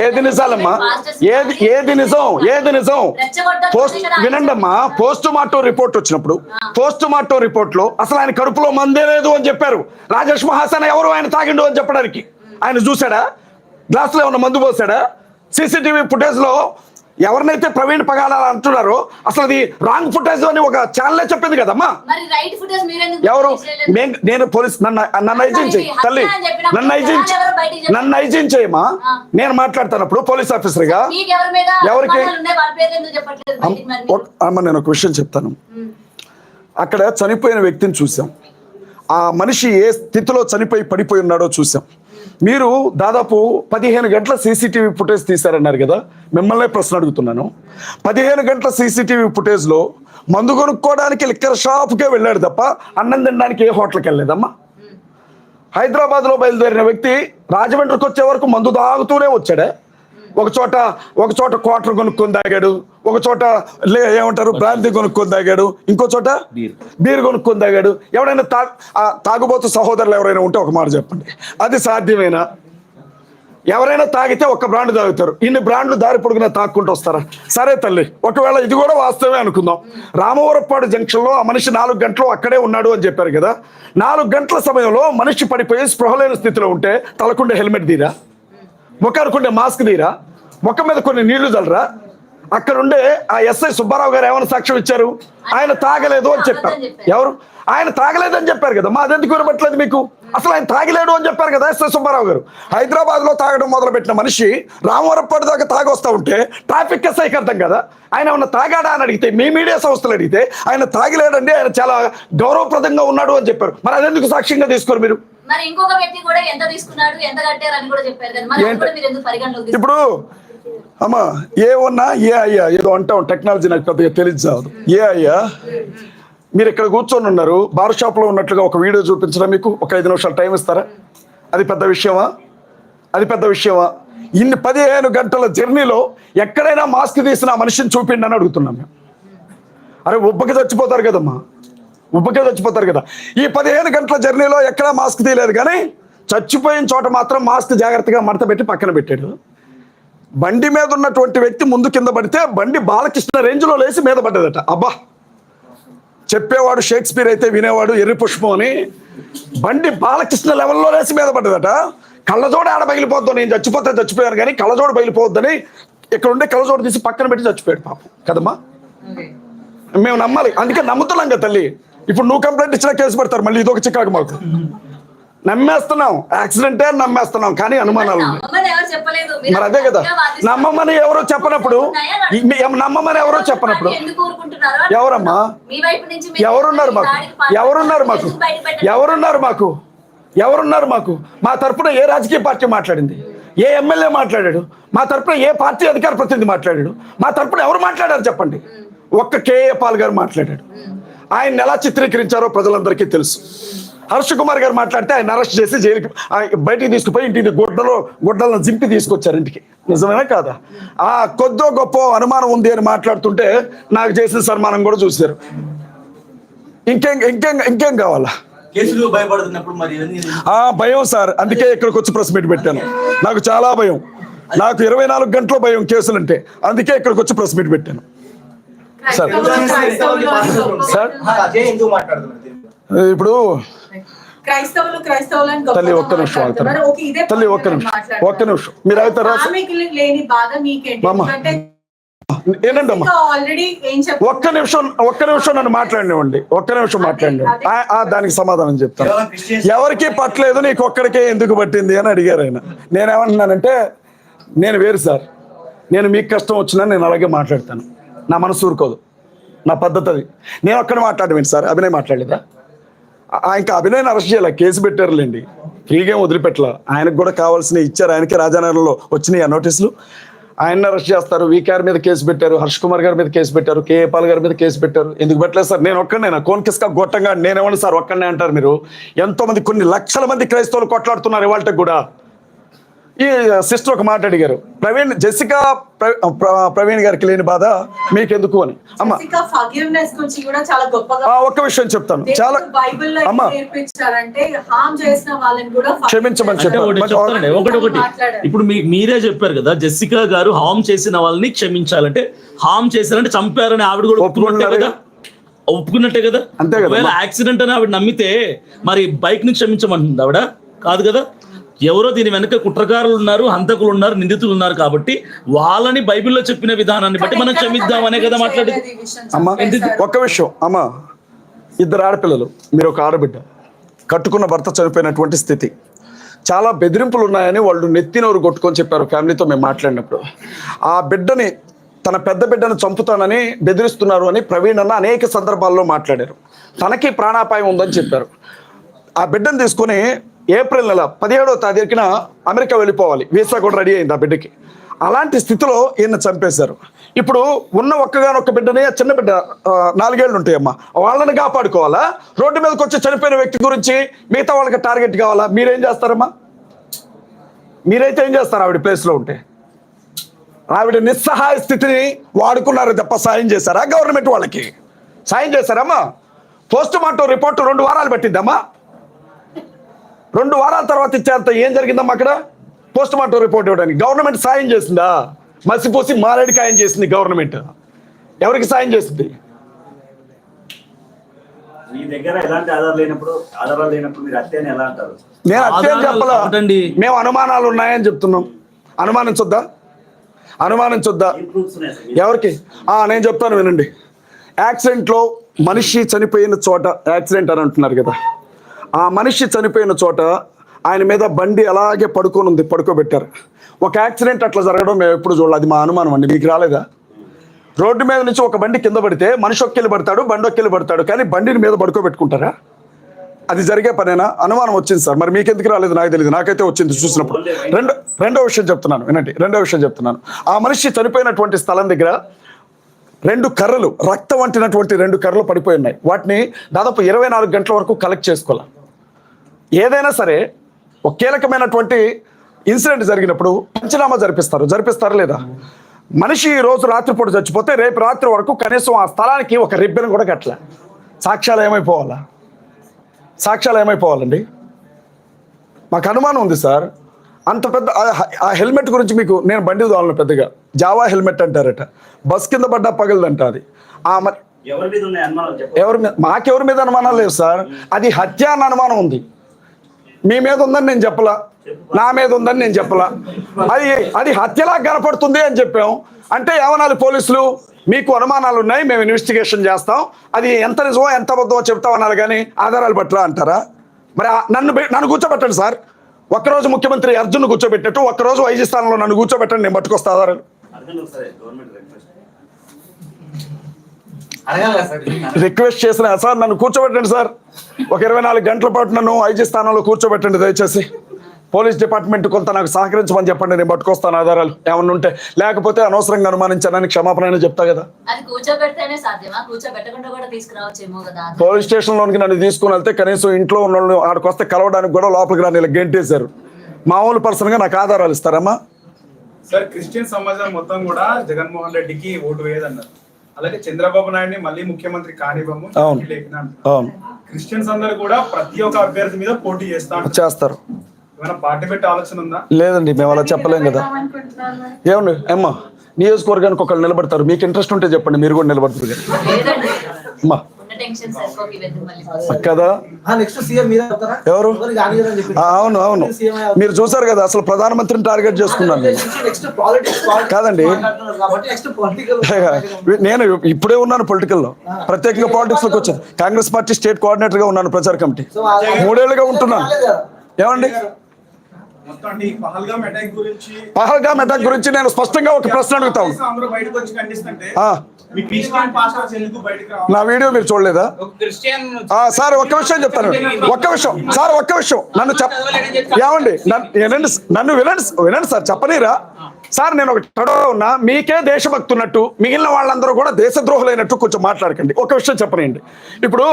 ఏది నిజాలమ్మా? ఏది నిజం? వినండి అమ్మా, పోస్ట్ మార్టం రిపోర్ట్ వచ్చినప్పుడు పోస్ట్ మార్టం రిపోర్ట్ లో అసలు ఆయన కడుపులో మందే లేదు అని చెప్పారు. రాజేష్ మహాసేన ఎవరు ఆయన తాగిండు అని చెప్పడానికి? ఆయన చూసాడా? గ్లాసులో ఏమన్నా మందు పోసాడా? సీసీటీవీ ఫుటేజ్ లో ఎవరినైతే ప్రవీణ్ పగడాల అంటున్నారో అసలు అది రాంగ్ ఫుటేజ్ అని ఒక ఛానలే చెప్పింది కదమ్మా. ఎవరు? నేను పోలీస్ నన్ను ఐజిన్ చేయి తల్లి, నన్ను ఐజిన్ చేయమా. నేను మాట్లాడుతున్నప్పుడు పోలీస్ ఆఫీసర్ గా ఎవరికి అమ్మ నేను ఒక విషయం చెప్తాను. అక్కడ చనిపోయిన వ్యక్తిని చూసాం. ఆ మనిషి ఏ స్థితిలో చనిపోయి పడిపోయి ఉన్నాడో చూసాం. మీరు దాదాపు 15 గంటల సీసీటీవీ ఫుటేజ్ తీశారన్నారు కదా. మిమ్మల్నే ప్రశ్న అడుగుతున్నాను. 15 గంటల సీసీటీవీ ఫుటేజ్లో మందు కొనుక్కోవడానికి లిక్కర్ షాప్కే వెళ్ళాడు తప్ప అన్నం తినడానికి ఏ హోటల్కి వెళ్ళలేదమ్మా. హైదరాబాద్లో బయలుదేరిన వ్యక్తి రాజమండ్రికి వచ్చే వరకు మందు తాగుతూనే వచ్చాడే. ఒక చోట క్వార్టర్ కొనుక్కొని తాగాడు, ఒక చోట ఏమంటారు బ్రాంతి కొనుక్కొని తాగాడు, ఇంకో చోట బీర్ కొనుక్కొని తాగాడు. ఎవరైనా తాగుబోతు సహోదరులు ఎవరైనా ఉంటే ఒక మాట చెప్పండి, అది సాధ్యమేనా? ఎవరైనా తాగితే ఒక్క బ్రాండ్ తాగుతారు, ఇన్ని బ్రాండ్లు దారి పొడుగునా తాక్కుంటూ వస్తారా? సరే తల్లి, ఒకవేళ ఇది కూడా వాస్తవమే అనుకుందాం. రామవరపాడు జంక్షన్లో ఆ మనిషి 4 గంటలు అక్కడే ఉన్నాడు అని చెప్పారు కదా. 4 గంటల సమయంలో మనిషి పడిపోయి స్పృహలేని స్థితిలో ఉంటే తలకుండే హెల్మెట్ తీరా, ముఖానుకుండే మాస్క్ తీరా, ముఖం మీద కొన్ని నీళ్లు చల్లరా? అక్కడుండే ఆ ఎస్ఐ సుబ్బారావు గారు ఏమైనా సాక్ష్యం ఇచ్చారు? ఆయన తాగలేదు అని చెప్పారు. ఎవరు? ఆయన తాగలేదని చెప్పారు కదా. మా అదెందుకు వినబట్టలేదు మీకు? అసలు ఆయన తాగలేడు అని చెప్పారు కదా ఎస్ఐ సుబ్బారావు గారు. హైదరాబాద్లో తాగడం మొదలుపెట్టిన మనిషి రామవరపాడు దాకా తాగొస్తా ఉంటే ట్రాఫిక్ ఎస్ఐకి అర్థం కదా ఆయన ఏమన్నా తాగాడా అని అడిగితే, మీ మీడియా సంస్థలు అడిగితే ఆయన తాగలేడండి, ఆయన చాలా గౌరవప్రదంగా ఉన్నాడు అని చెప్పారు. మరి అదెందుకు సాక్ష్యంగా తీసుకోరు మీరు? మరి ఇంకొక వ్యక్తి కూడా ఎంత తీసుకున్నాడు, ఎంత కట్టారు అని కూడా చెప్పారు కదా. మరి అది కూడా మీరు ఎందుకు పరిగణలోకి తీసుకున్నారు? ఇప్పుడు అమ్మా ఏ ఉన్నా ఏ అయ్యా ఏదో అంటాం, టెక్నాలజీ నాకు పెద్దగా తెలియదు. ఏ అయ్యా మీరు ఇక్కడ కూర్చొని ఉన్నారు, బార్ షాప్ లో ఉన్నట్లుగా ఒక వీడియో చూపించడం మీకు ఒక 5 నిమిషాలు టైం ఇస్తారా? అది పెద్ద విషయమా? అది పెద్ద విషయమా? ఇన్ని 15 గంటల జర్నీలో ఎక్కడైనా మాస్క్ తీసిన ఆ మనిషిని చూపిండి అని అడుగుతున్నాం మేము. అరే ఉబ్బకి చచ్చిపోతారు కదమ్మా, ఉబ్బకే చచ్చిపోతారు కదా. ఈ 15 గంటల జర్నీలో ఎక్కడా మాస్క్ తీయలేదు, కానీ చచ్చిపోయిన చోట మాత్రం మాస్క్ జాగ్రత్తగా మడత పెట్టి పక్కన పెట్టాడు. బండి మీద ఉన్నటువంటి వ్యక్తి ముందు కింద పడితే బండి బాలకృష్ణ రేంజ్లో లేచి మీద పడ్డదట. అబ్బా, చెప్పేవాడు షేక్స్పియర్ అయితే వినేవాడు ఎర్రి పుష్పం అని. బండి బాలకృష్ణ లెవెల్లో లేచి మీద పడ్డదట. కళ్ళజోడు ఆడ బయలిపోద్దు, నేను చచ్చిపోయాను కానీ కళ్ళజోడు బయలిపోవద్దని ఇక్కడ ఉండే కళ్ళజోడు తీసి పక్కన పెట్టి చచ్చిపోయాడు పాపం కదమ్మా. మేము నమ్మాలి, అందుకే నమ్ముతున్నాం కదా తల్లి. ఇప్పుడు నువ్వు కంప్లైంట్ ఇచ్చినా కేసు పెడతారు, మళ్ళీ ఇదొక చికాకు మాకు. నమ్మేస్తున్నాం, యాక్సిడెంటే నమ్మేస్తున్నాం, కానీ అనుమానాలు ఉన్నాయి. మరి అదే కదా, నమ్మమని ఎవరో చెప్పనప్పుడు, నమ్మమని ఎవరో చెప్పనప్పుడు ఎవరమ్మా ఎవరున్నారు మాకు? ఎవరున్నారు మాకు? మా తరపున ఏ రాజకీయ పార్టీ మాట్లాడింది? ఏ ఎమ్మెల్యే మాట్లాడాడు? మా తరపున ఏ పార్టీ అధికార ప్రతినిధి మాట్లాడాడు? మా తరపున ఎవరు మాట్లాడారు చెప్పండి? ఒక్క కేఏ పాల్ గారు మాట్లాడాడు. ఆయన ఎలా చిత్రీకరించారో ప్రజలందరికీ తెలుసు. హర్ష కుమార్ గారు మాట్లాడితే ఆయన అరెస్ట్ చేసి జైలుకి బయటికి తీసుకుపోయి ఇంటికి గుడ్డలను జింపి తీసుకొచ్చారు ఇంటికి. నిజమేనా కాదా? ఆ కొద్దో గొప్ప అనుమానం ఉంది అని మాట్లాడుతుంటే నాకు చేసిన సన్మానం కూడా చూశారు. ఇంకేం కావాలా? భయం సార్, అందుకే ఇక్కడికి వచ్చి ప్రెస్ మీట్ పెట్టాను. నాకు చాలా భయం, నాకు 24 గంటల భయం కేసులంటే, అందుకే ఇక్కడికి వచ్చి ప్రెస్ మీట్ పెట్టాను సార్. ఇప్పుడు తల్లి ఒక్క నిమిషం మీరు అవుతారా? ఏంటండి అమ్మా, ఒక్క నిమిషం నన్ను మాట్లాడినివ్వండి, ఒక్క నిమిషం మాట్లాడినివ్వండి. దానికి సమాధానం చెప్తాను. ఎవరికి పట్టలేదు, నీకు ఒక్కడికే ఎందుకు పట్టింది అని అడిగారు ఆయన. నేనేమంటున్నానంటే, నేను వేరు సార్, నేను మీకు కష్టం వచ్చినా నేను అలాగే మాట్లాడతాను. నా మనసు ఊరుకోదు, నా పద్ధతి అది. నేను ఒక్కడ మాట్లాడమేంటి సార్? అభినయ్ మాట్లాడలేదా? ఇంకా అభినయ్ అరెస్ట్ చేయాలి, కేసు పెట్టారులేండి, ఫ్రీగా వదిలిపెట్టలా. ఆయనకు కూడా కావాల్సినవి ఇచ్చారు, ఆయనకి రాజానగరంలో వచ్చినాయి ఆ నోటీసులు. ఆయన అరెస్ట్ చేస్తారు. వీకేఆర్ మీద కేసు పెట్టారు, హర్ష్ కుమార్ గారి మీద కేసు పెట్టారు, కేఏ పాల్ గారి మీద కేసు పెట్టారు. ఎందుకు పెట్టలేదు సార్? నేను ఒక్కడేనా కోన్కిస్కా గొట్టంగా నేనేమన్నా సార్ ఒక్కడనే అంటారు మీరు? ఎంతో మంది, కొన్ని లక్షల మంది క్రైస్తవులు కొట్లాడుతున్నారు ఇవాళకి కూడా. ఈ సిస్టర్ ఒక మాట అడిగారు, జెసికా ప్రవీణ్ గారికి లేని బాధ మీకెందుకు అని. అమ్మ ఫర్గివ్నెస్ గురించి కూడా చాలా గొప్పగా ఒక్క విషయం చెప్తాను, చాలా బైబిల్లో అమ్మ నేర్పించారంటే హార్మ్ చేసిన వాళ్ళని కూడా క్షమించమని అంటే ఒకటి చెప్తానండి, ఒకటి ఇప్పుడు మీరే చెప్పారు కదా, జెసికా గారు హామ్ చేసిన వాళ్ళని క్షమించాలంటే, హామ్ చేశారంటే చంపారని ఆవిడ కూడా ఒప్పుకున్నట్టే కదా. అంతే కదా. ఒకవేళ యాక్సిడెంట్ అని ఆవిడ నమ్మితే మరి బైక్ ని క్షమించమంటుంది ఆవిడ? కాదు కదా. ఎవరో దీని వెనక కుట్రకారులు ఉన్నారు, హంతకులు ఉన్నారు, నిందితులు ఉన్నారు కాబట్టి వాళ్ళని బైబిల్లో చెప్పిన విధానాన్ని బట్టి మనం క్షమిద్దామనే కదా మాట్లాడేది. అమ్మా ఒక్క విషయం అమ్మా, ఇద్దరు ఆడపిల్లలు, మీరు ఒక ఆడబిడ్డ, కట్టుకున్న భర్త చనిపోయినటువంటి స్థితి, చాలా బెదిరింపులు ఉన్నాయని వాళ్ళు నెత్తినోరు కొట్టుకొని చెప్పారు ఫ్యామిలీతో మేము మాట్లాడినప్పుడు. ఆ బిడ్డని, తన పెద్ద బిడ్డను చంపుతానని బెదిరిస్తున్నారు అని ప్రవీణ్ అన్న అనేక సందర్భాల్లో మాట్లాడారు. తనకి ప్రాణాపాయం ఉందని చెప్పారు. ఆ బిడ్డను తీసుకొని ఏప్రిల్ నెల 17వ తారీఖున అమెరికా వెళ్ళిపోవాలి, వీసా కూడా రెడీ అయింది ఆ బిడ్డకి. అలాంటి స్థితిలో ఈయన చంపేశారు. ఇప్పుడు ఉన్న ఒక్కగానొక్క బిడ్డని, చిన్న బిడ్డ 4 ఏళ్ళు ఉంటాయమ్మా, వాళ్ళని కాపాడుకోవాలా? రోడ్డు మీదకి వచ్చి చనిపోయిన వ్యక్తి గురించి మిగతా వాళ్ళకి టార్గెట్ కావాలా? మీరేం చేస్తారమ్మా? మీరైతే ఏం చేస్తారు ఆవిడ ప్లేస్లో ఉంటే? ఆవిడ నిస్సహాయ స్థితిని వాడుకున్నారు తప్ప సాయం చేశారా? గవర్నమెంట్ వాళ్ళకి సాయం చేశారమ్మా? పోస్ట్ మార్టం రిపోర్టు 2 వారాలు పెట్టిందమ్మా. 2 వారాల తర్వాత ఇచ్చేంత ఏం జరిగిందమ్మా అక్కడ? పోస్ట్ మార్టం రిపోర్ట్ ఇవ్వడానికి గవర్నమెంట్ సాయం చేసిందా? మసిపోసి మారేడికాయం చేసింది గవర్నమెంట్. ఎవరికి సాయం చేసింది? మీ దగ్గర ఎలాంటి ఆధారాలు లేనప్పుడు మీరు హత్య అని ఎలా అంటారు? నేను హత్య అని చెప్పలా, మేము అనుమానాలు ఉన్నాయని చెప్తున్నాం. అనుమానించొద్దా? ఎవరికి? నేను చెప్తాను వినండి. యాక్సిడెంట్లో మనిషి చనిపోయిన చోట, యాక్సిడెంట్ అని అంటున్నారు కదా, ఆ మనిషి చనిపోయిన చోట ఆయన మీద బండి అలాగే పడుకోబెట్టారు. ఒక యాక్సిడెంట్ అట్లా జరగడం మేము ఎప్పుడు చూడాలి, అది మా అనుమానం అండి. మీకు రాలేదా? రోడ్డు మీద నుంచి ఒక బండి కింద పడితే మనిషి ఒక్కెళ్ళి పడతాడు, బండి ఒక్కెళ్ళి పడతాడు, కానీ బండిని మీద పడుకోబెట్టుకుంటారా? అది జరిగే పనేనా? అనుమానం వచ్చింది సార్. మరి మీకెందుకు రాలేదు నాకు తెలియదు, నాకైతే వచ్చింది చూసినప్పుడు. రెండో విషయం చెప్తున్నాను వినండి. ఆ మనిషి చనిపోయినటువంటి స్థలం దగ్గర 2 కర్రలు, రక్తం వంటినటువంటి 2 కర్రలు పడిపోయి ఉన్నాయి. వాటిని దాదాపు 24 గంటల వరకు కలెక్ట్ చేసుకోవాలి. ఏదైనా సరే ఒక కీలకమైనటువంటి ఇన్సిడెంట్ జరిగినప్పుడు పంచనామా జరిపిస్తారా లేదా? మనిషి ఈ రోజు రాత్రిపూట చచ్చిపోతే రేపు రాత్రి వరకు కనీసం ఆ స్థలానికి ఒక రిబ్బన్ కూడా కట్టలే. సాక్ష్యాలు ఏమైపోవాలండి? మాకు అనుమానం ఉంది సార్. అంత పెద్ద ఆ హెల్మెట్ గురించి మీకు నేను బండి తోలను పెద్దగా, జావా హెల్మెట్ అంటారట, బస్ కింద పడ్డా పగలదంట అది. మాకెవరి మీద అనుమానాలు లేవు సార్. అది హత్య అన్న అనుమానం ఉంది. మీ మీద ఉందని నేను చెప్పలా, నా మీద ఉందని నేను చెప్పలా. అది హత్యలా కనపడుతుంది అని చెప్పాం. అంటే ఏమనాలి పోలీసులు? మీకు అనుమానాలు ఉన్నాయి, మేము ఇన్వెస్టిగేషన్ చేస్తాం, అది ఎంత నిజమో ఎంత అబద్ధమో చెప్తాం అన్నారు, కానీ ఆధారాలు పట్టరా అంటారా? మరి నన్ను కూర్చోబెట్టండి సార్. ఒక్కరోజు ముఖ్యమంత్రి అర్జున్ కూర్చోబెట్టినట్టు ఒక్కరోజు వైద్య స్థానంలో నన్ను కూర్చోబెట్టండి, నేను పట్టుకొస్తా ఆధారాలు. రిక్వెస్ట్ చేసిన సార్, నన్ను కూర్చోబెట్టండి సార్. ఒక 24 గంటల పాటు నన్ను ఐజీ స్థానంలో కూర్చోబెట్టండి దయచేసి. పోలీస్ డిపార్ట్మెంట్ కొంత నాకు సహకరించమని చెప్పండి, నేను పట్టుకొస్తాను ఆధారాలు ఏమన్నా ఉంటే. లేకపోతే అనవసరంగా అనుమానించానని క్షమాపణ చెప్తా కదా. పోలీస్ స్టేషన్లోనికి నన్ను తీసుకుని వెళ్తే కనీసం ఇంట్లో ఉన్న వాళ్ళు ఆడికి వస్తే కలవడానికి కూడా లోపలికి రాని గెంటేశారు. మామూలు పర్సన్గా నాకు ఆధారాలు ఇస్తారమ్మా? సార్, క్రిస్టియన్ సమాజం మొత్తం కూడా జగన్మోహన్ రెడ్డికి ఓటు వేయదన్నారు. అలాగే చంద్రబాబు నాయుడిని మళ్ళీ ముఖ్యమంత్రి కానివ్వము. అవును, క్రిస్టియన్స్ అందరూ కూడా ప్రతి ఒక్క అభ్యర్థి మీద పోటీ చేస్తారు. ఏమైనా పార్టీ పెట్టే ఆలోచన ఉందా? లేదండి, మేము అలా చెప్పలేం కదా. ఏమండి అమ్మా, నియోజకవర్గానికి ఒకళ్ళు నిలబడతారు, మీకు ఇంట్రెస్ట్ ఉంటే చెప్పండి, మీరు కూడా నిలబడతారు అమ్మా కదా. ఎవరు? అవును, మీరు చూసారు కదా, అసలు ప్రధానమంత్రిని టార్గెట్ చేసుకున్నాను కాదండి. నేను ఇప్పుడే ఉన్నాను పొలిటికల్లో, ప్రత్యేకంగా పాలిటిక్స్ లోకి వచ్చాను. కాంగ్రెస్ పార్టీ స్టేట్ కోఆర్డినేటర్ గా ఉన్నాను, ప్రచార కమిటీ 3 ఏళ్లుగా ఉంటున్నాను. ఏమండి, పహల్గామ్ అటాక్ గురించి నేను స్పష్టంగా ఒక ప్రశ్న అడుగుతాను. నా వీడియో మీరు చూడలేదా సార్? ఒక్క విషయం చెప్తాను, ఒక్క విషయం నన్ను ఏమండి, నన్ను వినండి సార్, చెప్పనీరా? సార్ నేను ఒకటి అడగ ఉన్నా, మీకే దేశభక్తి ఉన్నట్టు మిగిలిన వాళ్ళందరూ కూడా దేశద్రోహులైనట్టు కొంచెం మాట్లాడకండి. ఒక విషయం చెప్పనండి, ఇప్పుడు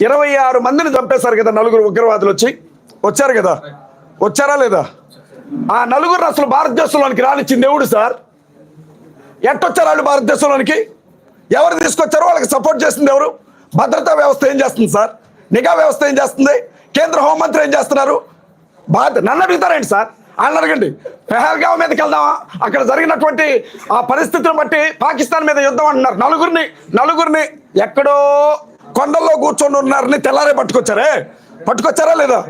26 మందిని చంపేశారు కదా 4 ఉగ్రవాదులు వచ్చారు కదా, వచ్చారా లేదా? ఆ 4 అసలు భారతదేశంలోనికి రానిచ్చింది ఎవడు సార్? ఎట్టొచ్చారు వాళ్ళు భారతదేశంలోనికి? ఎవరు తీసుకొచ్చారో వాళ్ళకి సపోర్ట్ చేస్తుంది ఎవరు? భద్రతా వ్యవస్థ ఏం చేస్తుంది సార్? నిఘా వ్యవస్థ ఏం చేస్తుంది? కేంద్ర హోంమంత్రి ఏం చేస్తున్నారు? నన్ను అడుగుతారేంటి సార్? వాళ్ళని అడగండి. పెహల్గావ్ మీదకి వెళ్దామా? అక్కడ జరిగినటువంటి ఆ పరిస్థితిని బట్టి పాకిస్తాన్ మీద యుద్ధం అంటున్నారు. నలుగురిని ఎక్కడో కొండల్లో కూర్చొని ఉన్నారని తెల్లారే పట్టుకొచ్చారా లేదా?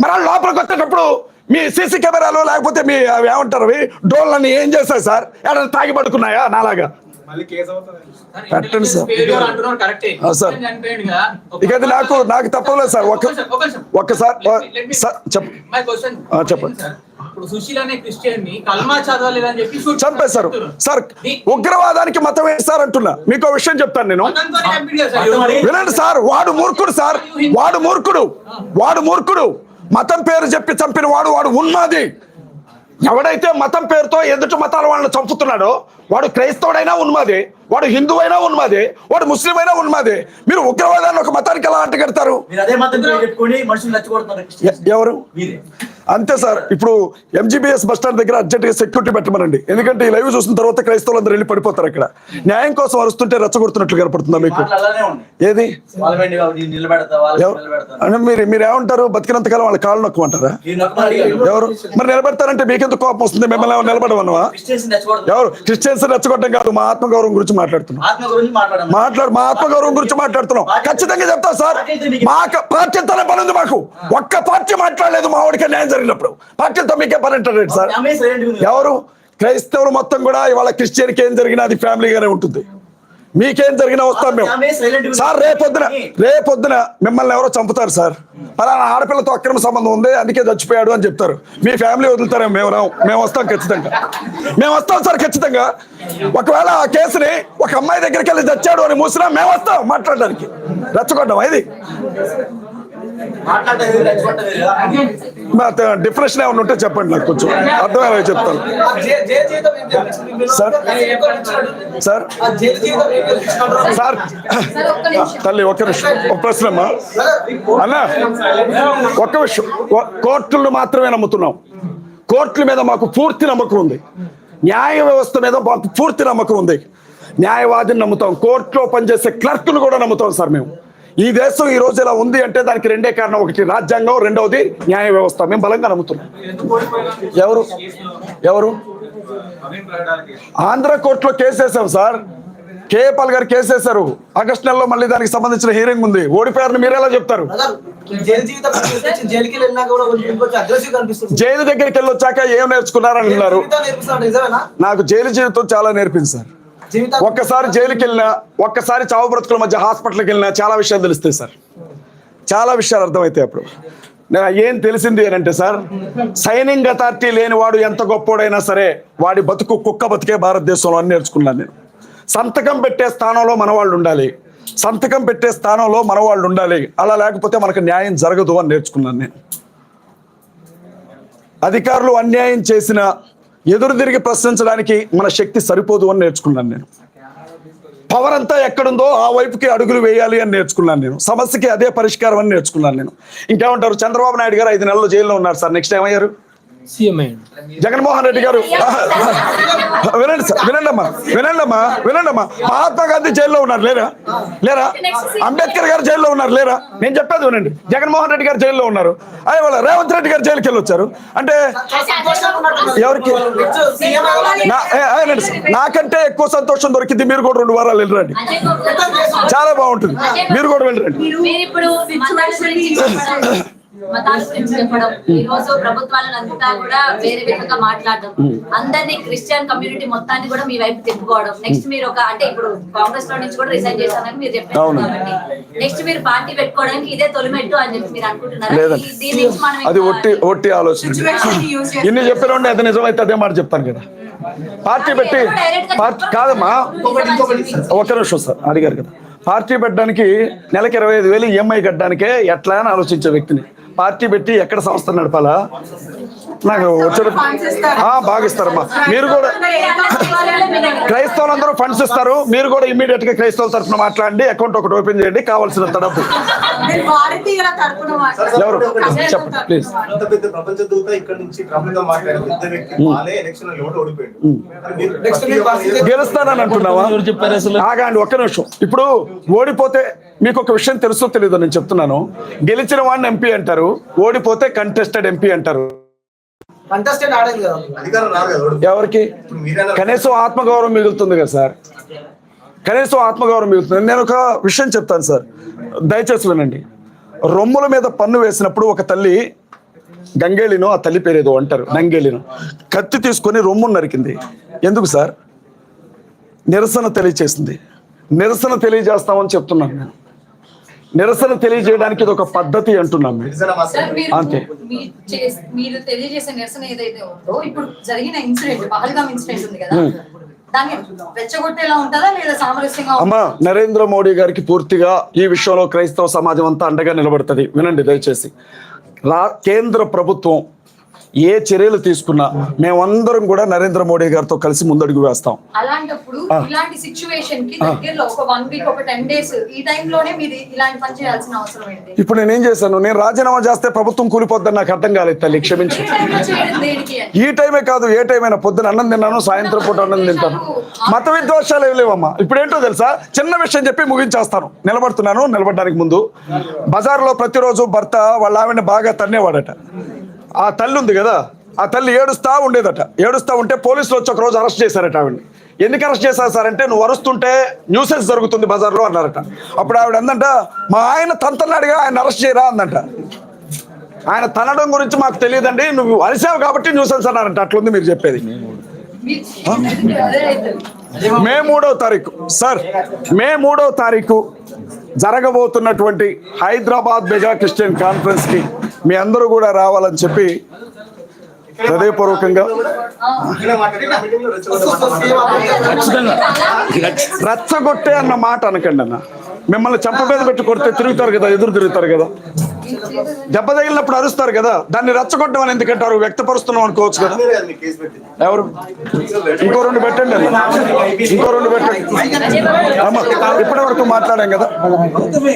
మరి వాళ్ళు లోపలికి వచ్చేటప్పుడు మీ సీసీ కెమెరాలు లేకపోతే మీ అవి ఏమంటారు అవి డ్రోన్లన్నీ ఏం చేశారు సార్? ఏమైనా తాగి పడుకున్నాయా నాలాగా? మళ్ళీ కేసు అవుతుంది. పెట్టండి సార్. సార్ ఇక అది నాకు తప్పలేదు సార్. ఒక్కసారి చెప్పండి. చంపేశారు సార్. ఉగ్రవాదానికి మతం వేస్తారు అంటున్నా. మీకు విషయం చెప్తాను నేను, వినండి సార్. వాడు మూర్ఖుడు. మతం పేరు చెప్పి చంపిన వాడు ఉన్మాది. ఎవడైతే మతం పేరుతో ఎదుటి మతాల వాళ్ళని చంపుతున్నాడో వాడు క్రైస్తవుడైనా ఉన్మాదే, వాడు హిందువైనా ఉన్మాదే, వాడు ముస్లిం అయినా ఉన్మాదే. మీరు ఉగ్రవాదాన్ని ఒక మతానికి ఎలా అంటగడతారు? ఎవరు? అంతే సార్. ఇప్పుడు MGBS బస్ స్టాండ్ దగ్గర అర్జెంట్గా సెక్యూరిటీ పెట్టమనండి. ఎందుకంటే ఈ లైవ్ చూసిన తర్వాత క్రైస్తవులందరూ వెళ్ళి పడిపోతారు. అక్కడ న్యాయం కోసం అరుస్తుంటే రెచ్చగొడుతున్నట్లు కనపడుతుందా మీకు? ఏది మీరు ఏమంటారు? బతికినంతకాలం వాళ్ళ కాళ్ళు నొక్కమంటారా? ఎవరు మరి నిలబెడతారంటే మీకెందుకు కోపం వస్తుంది? మిమ్మల్ని ఏమైనా నిలబడమన్నవా? ఎవరు? క్రిస్టియన్స్ రెచ్చగొట్టడం కాదు, మా ఆత్మగౌరవం గురించి మాట్లాడుతున్నాం. మా ఆత్మగౌరవం గురించి మాట్లాడుతున్నాం. ఖచ్చితంగా చెప్తాం సార్. మా పార్టీతోనే పని ఉంది మాకు. ఒక్క పార్టీ మాట్లాడలేదు మా వాడికి న్యాయం జరిగినప్పుడు. పార్టీతో మీకే పని అంటారు సార్? ఎవరు? క్రైస్తవులు మొత్తం కూడా ఇవాళ క్రిస్టియన్కి ఏం జరిగినా అది ఫ్యామిలీగానే ఉంటుంది. మీకేం జరిగినా వస్తాం మేము సార్. రేపొద్దున మిమ్మల్ని ఎవరో చంపుతారు సార్. పలానా ఆడపిల్లతో అక్రమ సంబంధం ఉంది అందుకే చచ్చిపోయాడు అని చెప్తారు. మీ ఫ్యామిలీ వదులుతారేమో? మేము వస్తాం ఖచ్చితంగా. మేము వస్తాం సార్ ఖచ్చితంగా. ఒకవేళ ఆ కేసుని ఒక అమ్మాయి దగ్గరికి వెళ్ళి చచ్చాడు అని మూసినా మేము వస్తాం మాట్లాడడానికి. రెచ్చగొడ్డాం ఇది డిఫరెషన్ ఏమైనా ఉంటే చెప్పండి, నాకు కొంచెం అర్థమయ్యేలా చెప్తాను సార్. తల్లి ఒక్క నిమిషం, ఒక ప్రశ్న అన్నా. ఒక్క విషయం, కోర్టులను మాత్రమే నమ్ముతున్నాం. కోర్టుల మీద మాకు పూర్తి నమ్మకం ఉంది. న్యాయ వ్యవస్థ మీద మాకు పూర్తి నమ్మకం ఉంది. న్యాయవాదిని నమ్ముతాం, కోర్టులో పనిచేసే క్లర్క్ను కూడా నమ్ముతాం సార్. మేము ఈ దేశం ఈ రోజు ఇలా ఉంది అంటే దానికి 2 కారణం. ఒకటి రాజ్యాంగం, 2వది న్యాయ వ్యవస్థ. మేము బలంగా నమ్ముతున్నాం. ఎవరు? ఆంధ్ర కోర్టులో కేసేసాం సార్. కేపాల్ గారు కేసేశారు. ఆగస్టు నెలలో మళ్ళీ దానికి సంబంధించిన హీరింగ్ ఉంది. ఓడిపోయారని మీరు ఎలా చెప్తారు? జైలు దగ్గరికి వెళ్ళి వచ్చాక ఏం నేర్చుకున్నారని అన్నారు. నాకు జైలు జీవితం చాలా నేర్పింది సార్. ఒక్కసారి జైలుకి వెళ్ళినా, ఒక్కసారి చావు బ్రతుకుల మధ్య హాస్పిటల్కి వెళ్ళినా చాలా విషయాలు తెలుస్తాయి సార్. చాలా విషయాలు అర్థమవుతాయి. అప్పుడు ఏం తెలిసింది అంటే సార్, సైనింగ్ అథారిటీ లేని వాడు ఎంత గొప్పోడైనా సరే వాడి బతుకు కుక్క బతికే భారతదేశంలో అని నేర్చుకున్నాను నేను. సంతకం పెట్టే స్థానంలో మనవాళ్ళు ఉండాలి. అలా లేకపోతే మనకు న్యాయం జరగదు అని నేర్చుకున్నాను నేను. అధికారులు అన్యాయం చేసిన ఎదురు తిరిగి ప్రశ్నించడానికి మన శక్తి సరిపోదు అని నేర్చుకున్నాను నేను. పవర్ అంతా ఎక్కడుందో ఆ వైపుకి అడుగులు వేయాలి అని నేర్చుకున్నాను నేను. సమస్యకి అదే పరిష్కారం అని నేర్చుకున్నాను నేను. ఇంకేమంటారు? చంద్రబాబు నాయుడు గారు 5 నెలలు జైల్లో ఉన్నారు సార్. నెక్స్ట్ ఏమయ్యారు? జగన్మోహన్ రెడ్డి గారు వినండమ్మా. మహాత్మా గాంధీ జైల్లో ఉన్నారు లేరా? అంబేద్కర్ గారు జైల్లో ఉన్నారు లేరా? నేను చెప్పేది వినండి. జగన్మోహన్ రెడ్డి గారు జైల్లో ఉన్నారు. అదే వాళ్ళ రేవంత్ రెడ్డి గారు జైలుకి వెళ్ళి వచ్చారు. అంటే ఎవరికి? నాకంటే ఎక్కువ సంతోషం దొరికింది. మీరు కూడా 2 వారాలు వెళ్ళరండి, చాలా బాగుంటుంది. మీరు కూడా వెళ్ళరండి. మతాల గురించి చెప్పడం, ఈ రోజు ప్రభుత్వాలను అంతా కూడా వేరే విధంగా మాట్లాడడం, అందరినీ క్రిస్టియన్ కమ్యూనిటీ మొత్తాన్ని కూడా మీ వైపు తిప్పుకోవడం. నెక్స్ట్ మీరు అంటే ఇప్పుడు కాంగ్రెస్ లో నుంచి కూడా రిజైన్ చేశారని మీరు చెప్పారు కాబట్టి నెక్స్ట్ మీరు పార్టీ పెట్టుకోవడానికి ఇదే తొలిమెట్టు అని చెప్పి మీరు అనుకుంటున్నారు? అది ఒట్టి ఆలోచన. ఇన్ని చెప్పిన అది నిజమైతే అదే మాట చెప్తాను కదా. పార్టీ పెట్టి కాదమ్మా, ఒక్క నిమిషం సార్ అడిగారు కదా. పార్టీ పెట్టడానికి నెలకి 25,000 EMI కట్టడానికే ఎట్లా అని ఆలోచించే వ్యక్తిని పార్టీ పెట్టి ఎక్కడ సంస్థ నడపాలా? నాకు వచ్చే బాగా ఇస్తారమ్మా. మీరు కూడా క్రైస్తవులందరూ ఫండ్స్ ఇస్తారు. మీరు కూడా ఇమ్మీడియట్ గా క్రైస్తవుల తరఫున మాట్లాడండి, అకౌంట్ ఒకటి ఓపెన్ చేయండి, కావాల్సినంత డబ్బు. ఎవరు చెప్పండి ప్లీజ్. అంత పెద్ద ప్రపంచ దూత ఇక్కడ నుంచి ట్రంప్గా మాట్లాడే పెద్ద వ్యక్తి వాళ్ళే ఎలక్షన్ లో ఓడిపోయాడు. గెలుస్తానని అంటున్నావా? ఎవరు చెప్పారు అసలు? ఆగండి ఒక్క నిమిషం. ఇప్పుడు ఓడిపోతే మీకు ఒక విషయం తెలుసో తెలీదో నేను చెప్తున్నాను. గెలిచిన వాడిని ఎంపీ అంటారు, ఓడిపోతే కంటెస్టెడ్ ఎంపీ అంటారు. కంటెస్టెంట్ ఆడేది కదా. అధికారం రాదు కదా ఓడిపోతే. ఎవరికి? కనీసం ఆత్మగౌరవం మిగులుతుంది కదా సార్, కనీసం ఆత్మగౌరవం మిగులుతుంది. నేను ఒక విషయం చెప్తాను సార్, దయచేసి వినండి. రొమ్ముల మీద పన్ను వేసినప్పుడు ఒక తల్లి, గంగేళినో ఆ తల్లి పేరేదో అంటారు, నంగేళినో, కత్తి తీసుకొని రొమ్మును నరికింది. ఎందుకు సార్? నిరసన తెలియచేసింది. నిరసన తెలియజేస్తామని చెప్తున్నాను నేను. నిరసన తెలియజేయడానికి ఇది ఒక పద్ధతి అంటున్నాం మేము. సార్, అంతే. మీరు తెలియజేసే నిరసన ఏదైతే ఉందో, ఇప్పుడు జరిగిన ఇన్సిడెంట్, పహల్గామ్ ఇన్సిడెంట్ ఉంది కదా, దాన్ని రెచ్చగొట్టేలా ఉంటుందా లేదా సామరస్యంగా? అమ్మా, నరేంద్ర మోడీ గారికి పూర్తిగా ఈ విషయంలో క్రైస్తవ సమాజం అంతా అండగా నిలబడుతుంది. వినండి దయచేసి. కేంద్ర ప్రభుత్వం ఏ చర్యలు తీసుకున్నా మేమందరం కూడా నరేంద్ర మోడీ గారితో కలిసి ముందడుగు వేస్తాం. అలాంటప్పుడు ఇలాంటి సిచ్యువేషన్ కి దగ్గరలో ఒక 1 వీక్, ఒక 10 days ఈ టైంలోనే మీరు ఇలాంటి పని చేయాల్సిన అవసరం ఏంటి? ఇప్పుడు నేనేం చేశాను? నేను రాజీనామా చేస్తే ప్రభుత్వం కూలిపోద్దని నాకు అర్థం కాలేదు తల్లి, క్షమించు. ఈ టైమే కాదు, ఏ టైం అయినా. పొద్దున అన్నం తిన్నాను, సాయంత్రం పూట అన్నం తింటాను. మత విద్వేషాలు ఏమి లేవమ్మా. ఇప్పుడు ఏంటో తెలుసా, చిన్న విషయం చెప్పి ముగించేస్తాను. నిలబడుతున్నాను. నిలబడడానికి ముందు బజార్లో ప్రతిరోజు భర్త వాళ్ళ ఆవిడని బాగా తన్నేవాడట. ఆ తల్లి ఉంది కదా, ఆ తల్లి ఏడుస్తా ఉండేదట. ఏడుస్తా ఉంటే పోలీసులు వచ్చి ఒక రోజు అరెస్ట్ చేశారట ఆవిడని. ఎందుకు అరెస్ట్ చేశారు సార్ అంటే, నువ్వు అరుస్తుంటే న్యూసెన్స్ జరుగుతుంది బజార్లో అన్నారట. అప్పుడు ఆవిడ అందంట, మా ఆయన తంతన్నాడుగా, ఆయన అరెస్ట్ చేయరా అందంట. ఆయన తనడం గురించి మాకు తెలియదండి, నువ్వు అరిసావు కాబట్టి న్యూసెన్స్ అన్నారంట. అట్లుంది మీరు చెప్పేది. మే 3వ తారీఖు సార్, మే 3వ తారీఖు జరగబోతున్నటువంటి హైదరాబాద్ మెగా క్రిస్టియన్ కాన్ఫరెన్స్ కి మీ అందరూ కూడా రావాలని చెప్పి హృదయపూర్వకంగా. రచ్చగొట్టే అన్న మాట అనకండి అన్న. మిమ్మల్ని చెంప మీద పెట్టి కొడితే తిరుగుతారు కదా, ఎదురు తిరుగుతారు కదా. దెబ్బ తగిలినప్పుడు అరుస్తారు కదా, దాన్ని రెచ్చగొట్టడం అని ఎందుకంటారు? వ్యక్తపరుస్తున్నాం అనుకోవచ్చు కదా. ఎవరు? ఇంకో 2 పెట్టండి అన్న, ఇంకో 2 పెట్టండి. ఇప్పటి వరకు మాట్లాడాం కదా.